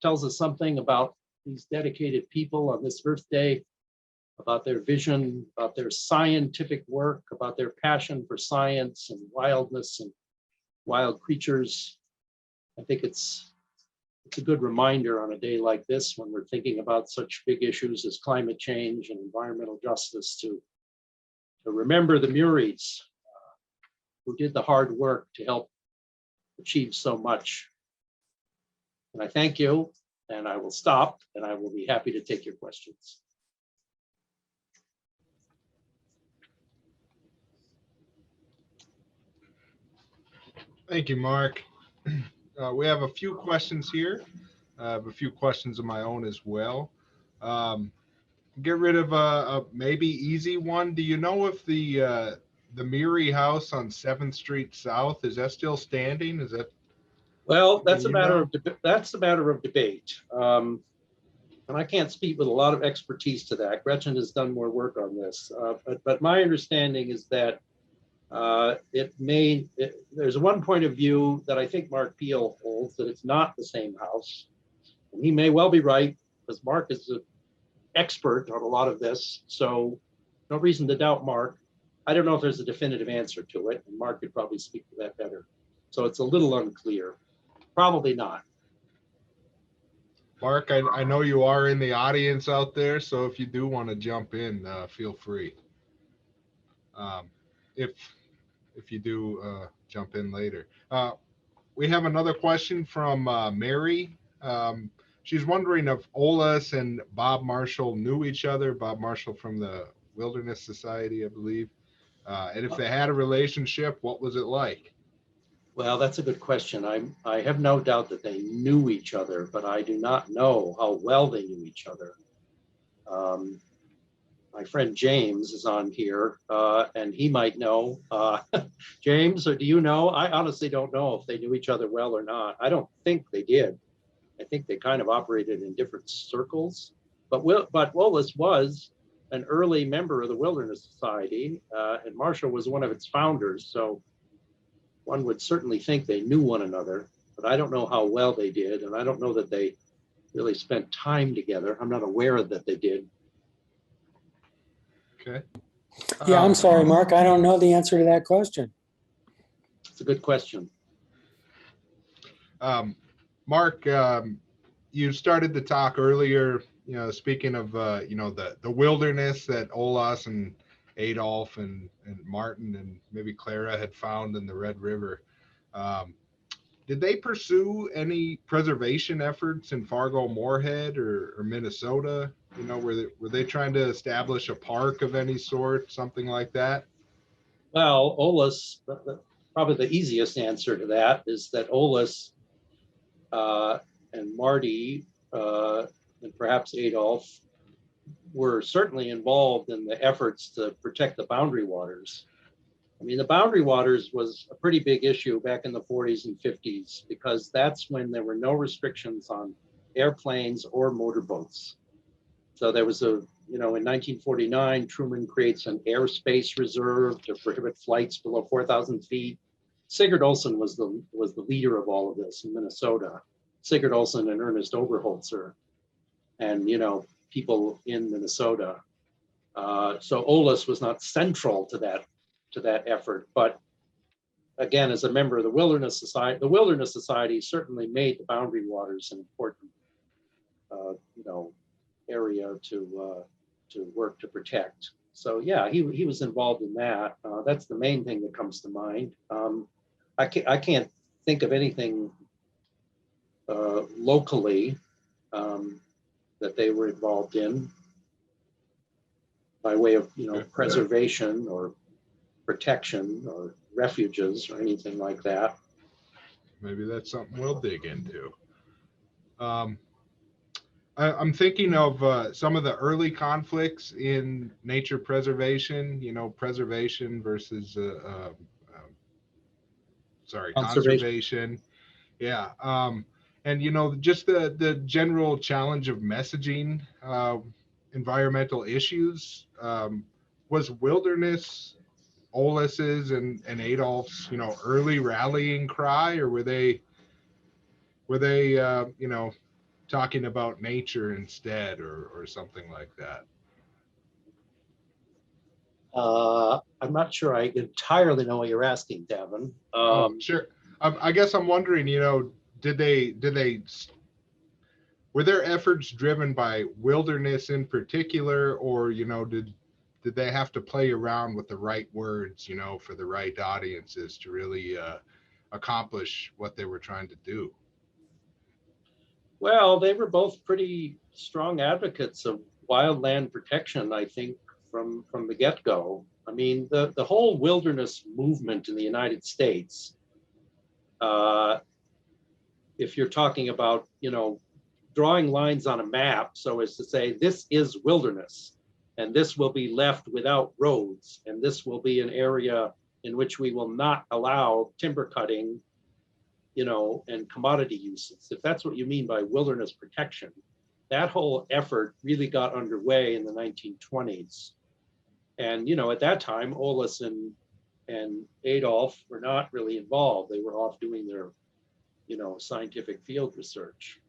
tells us something about these dedicated people on this Earth Day, about their vision, about their scientific work, about their passion for science and wildness and wild creatures. I think it's a good reminder on a day like this, when we're thinking about such big issues as climate change and environmental justice, to remember the Muries who did the hard work to help achieve so much. And I thank you, and I will stop, and I will be happy to take your questions. Thank you, Mark. We have a few questions here. I have a few questions of my own as well. Get rid of a maybe easy one. Do you know if the Murie house on 7th Street South, is that still standing? Is that? Well, that's a matter of debate. And I can't speak with a lot of expertise to that. Gretchen has done more work on this. But my understanding is that there's one point of view that I think Mark Peel holds, that it's not the same house. And he may well be right, because Mark is an expert on a lot of this. So no reason to doubt Mark. I don't know if there's a definitive answer to it, and Mark could probably speak to that better. So it's a little unclear. Probably not. Mark, I know you are in the audience out there, so if you do want to jump in, feel free. If you do jump in later. We have another question from Mary. She's wondering if Olaus and Bob Marshall knew each other. Bob Marshall from the Wilderness Society, I believe. And if they had a relationship, what was it like? Well, that's a good question. I have no doubt that they knew each other, but I do not know how well they knew each other. My friend James is on here, and he might know. James, or do you know? I honestly don't know if they knew each other well or not. I don't think they did. I think they kind of operated in different circles. But Olaus was an early member of the Wilderness Society, and Marshall was one of its founders. So one would certainly think they knew one another, but I don't know how well they did, and I don't know that they really spent time together. I'm not aware that they did. Okay. Yeah, I'm sorry, Mark. I don't know the answer to that question. It's a good question. Mark, you started the talk earlier, speaking of, the wilderness that Olaus and Adolph and Martin and maybe Clara had found in the Red River. Did they pursue any preservation efforts in Fargo, Moorhead, or Minnesota? Were they trying to establish a park of any sort, something like that? Well, Olaus, probably the easiest answer to that is that Olaus and Marty and perhaps Adolph were certainly involved in the efforts to protect the boundary waters. I mean, the boundary waters was a pretty big issue back in the 40s and 50s, because that's when there were no restrictions on airplanes or motorboats. So there was in 1949, Truman creates an airspace reserve to prohibit flights below 4,000 feet. Sigurd Olson was the leader of all of this in Minnesota. Sigurd Olson and Ernest Overholzer, and people in Minnesota. So Olaus was not central to that effort, but again, as a member of the Wilderness Society certainly made the boundary waters an important, area to work to protect. So yeah, he was involved in that. That's the main thing that comes to mind. I can't think of anything locally that they were involved in by way of preservation or protection or refuges or anything like that. Maybe that's something we'll dig into. I'm thinking of some of the early conflicts in nature preservation, preservation versus, conservation. Yeah. And, just the general challenge of messaging environmental issues. Was wilderness Olaus's and Adolph's, early rallying cry, or were they, talking about nature instead, or something like that? I'm not sure I entirely know what you're asking, Devin. Sure. I guess I'm wondering, did they were their efforts driven by wilderness in particular, or did they have to play around with the right words, for the right audiences to really accomplish what they were trying to do? Well, they were both pretty strong advocates of wildland protection, I think, from the get-go. I mean, the whole wilderness movement in the United States, if you're talking about, drawing lines on a map so as to say, this is wilderness, and this will be left without roads, and this will be an area in which we will not allow timber cutting, and commodity uses. If that's what you mean by wilderness protection, that whole effort really got underway in the 1920s. And, at that time, Olaus and Adolph were not really involved. They were off doing their, scientific field research.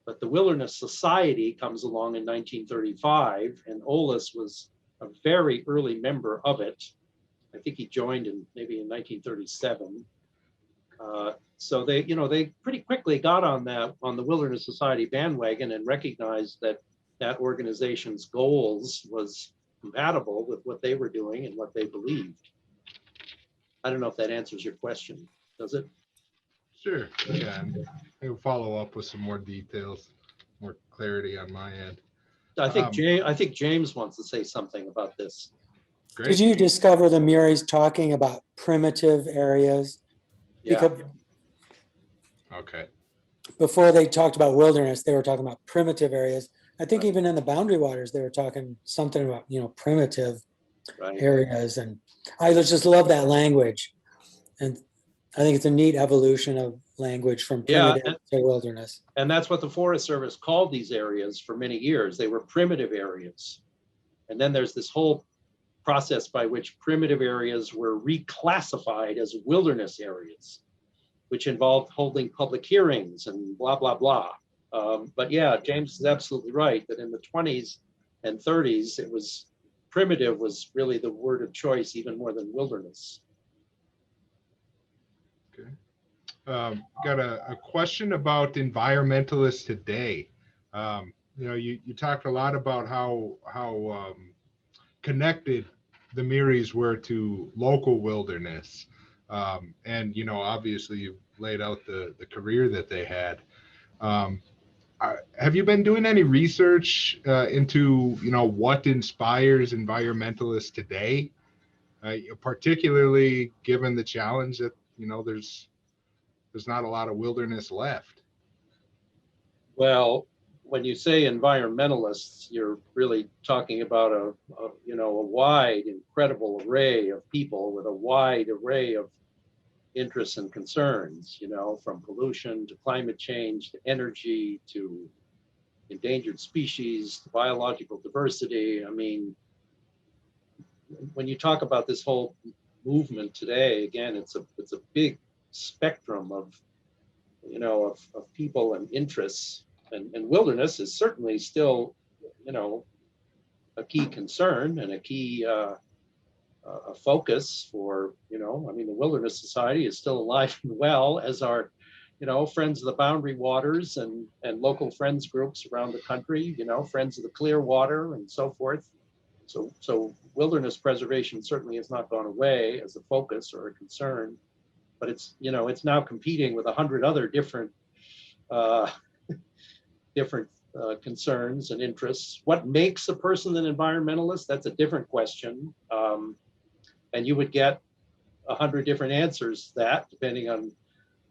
But the Wilderness Society comes along in 1935, and Olaus was a very early member of it. I think he joined maybe in 1937. So they pretty quickly got on the Wilderness Society bandwagon and recognized that organization's goals was compatible with what they were doing and what they believed. I don't know if that answers your question. Does it? Sure. Yeah. I'll follow up with some more details, more clarity on my end. I think James wants to say something about this. Great. Did you discover the Muries talking about primitive areas? Yeah. Because Okay. before they talked about wilderness, they were talking about primitive areas. I think even in the boundary waters, they were talking something about, primitive Right. areas. And I just love that language. And I think it's a neat evolution of language from primitive to wilderness. And that's what the Forest Service called these areas for many years. They were primitive areas. And then there's this whole process by which primitive areas were reclassified as wilderness areas, which involved holding public hearings and blah, blah, blah. But yeah, James is absolutely right that in the 20s and 30s, primitive was really the word of choice, even more than wilderness. Okay. Got a question about environmentalists today. You talked a lot about how connected the Muries were to local wilderness. And, obviously you've laid out the career that they had. Have you been doing any research into, what inspires environmentalists today, particularly given the challenge that, there's not a lot of wilderness left? Well, when you say environmentalists, you're really talking about a wide, incredible array of people with a wide array of interests and concerns, from pollution to climate change to energy to endangered species to biological diversity. I mean, when you talk about this whole movement today, again, it's a big spectrum of people and interests, and wilderness is certainly still, a key concern and a key a focus for, the Wilderness Society is still alive and well, as are, Friends of the Boundary Waters and local friends groups around the country, Friends of the Clearwater and so forth. So wilderness preservation certainly has not gone away as a focus or a concern, but it's now competing with 100 other different concerns and interests. What makes a person an environmentalist? That's a different question. And you would get 100 different answers to that, depending on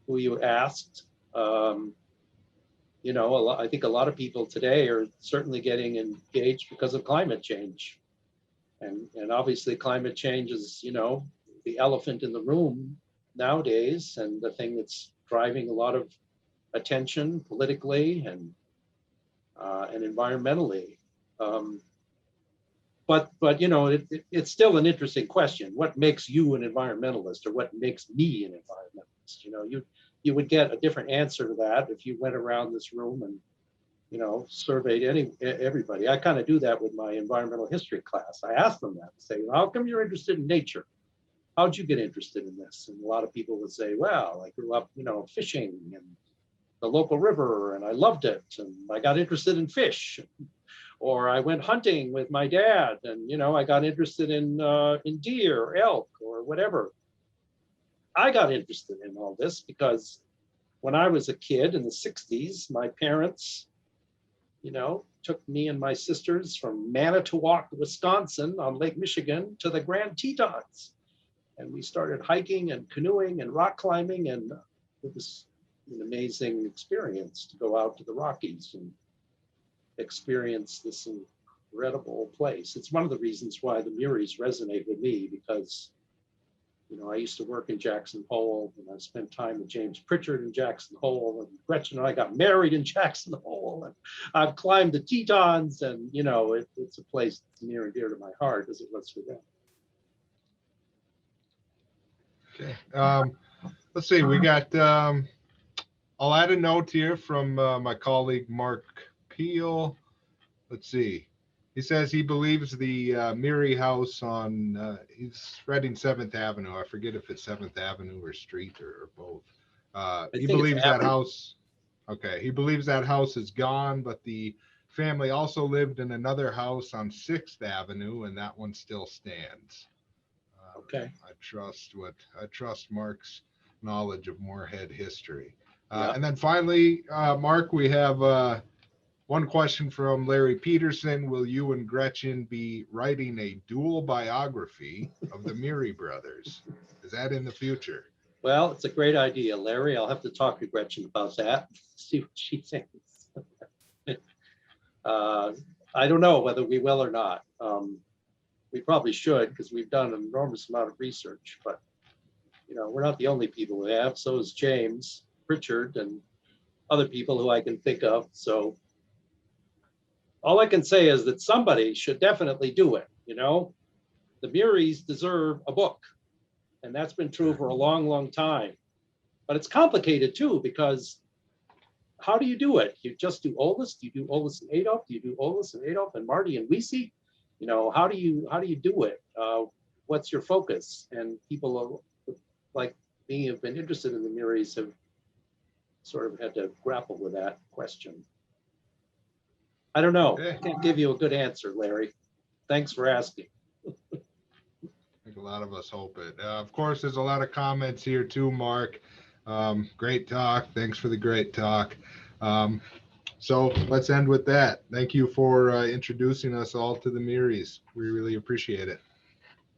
who you asked. You know, I think a lot of people today are certainly getting engaged because of climate change. And obviously climate change is, you know, the elephant in the room nowadays, and the thing that's driving a lot of attention politically and environmentally. But you know, it's still an interesting question. What makes you an environmentalist, or what makes me an environmentalist? You know, you would get a different answer to that if you went around this room and, you know, surveyed everybody. I kind of do that with my environmental history class. I ask them that, say, well, how come you're interested in nature? How'd you get interested in this? And a lot of people would say, well, I grew up, you know, fishing in the local river and I loved it, and I got interested in fish. Or I went hunting with my dad, and, you know, I got interested in deer or elk or whatever. I got interested in all this because when I was a kid in the 60s, my parents, you know, took me and my sisters from Manitowoc, Wisconsin on Lake Michigan to the Grand Tetons. And we started hiking and canoeing and rock climbing, and it was an amazing experience to go out to the Rockies and experience this incredible place. It's one of the reasons why the Muries resonate with me, because, you know, I used to work in Jackson Hole, and I spent time with James Pritchard in Jackson Hole, and Gretchen and I got married in Jackson Hole, and I've climbed the Tetons, and, you know, it's a place that's near and dear to my heart, as it was for them. Okay. Let's see, we got, I'll add a note here from my colleague, Mark Peel. Let's see. He says he believes the Murie house on, he's reading 7th Avenue. I forget if it's 7th Avenue or Street or both. He believes that house, okay, he believes that house is gone, but the family also lived in another house on 6th Avenue, and that one still stands. Okay. I trust Mark's knowledge of Moorhead history. Yeah. And then finally, Mark, we have one question from Larry Peterson. Will you and Gretchen be writing a dual biography of the Murie brothers? Is that in the future? Well, it's a great idea, Larry. I'll have to talk to Gretchen about that, see what she thinks. I don't know whether we will or not. We probably should, because we've done an enormous amount of research, but, you know, we're not the only people who have. So is James Pritchard and other people who I can think of. So all I can say is that somebody should definitely do it. You know, the Muries deserve a book, and that's been true for a long, long time. But it's complicated too, because how do you do it? You just do Olaus? Do you do Olaus and Adolph? Do you do Olaus and Adolph and Marty and Weesey? You know, how do you do it? What's your focus? And people like me have been interested in the Muries have sort of had to grapple with that question. I don't know. I can't give you a good answer, Larry. Thanks for asking. I think a lot of us hope it. Of course, there's a lot of comments here too, Mark. Great talk. Thanks for the great talk. So let's end with that. Thank you for introducing us all to the Muries. We really appreciate it.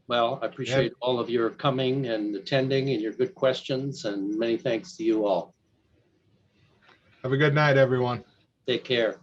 Well, I appreciate all of your coming and attending and your good questions, and many thanks to you all. Have a good night, everyone. Take care.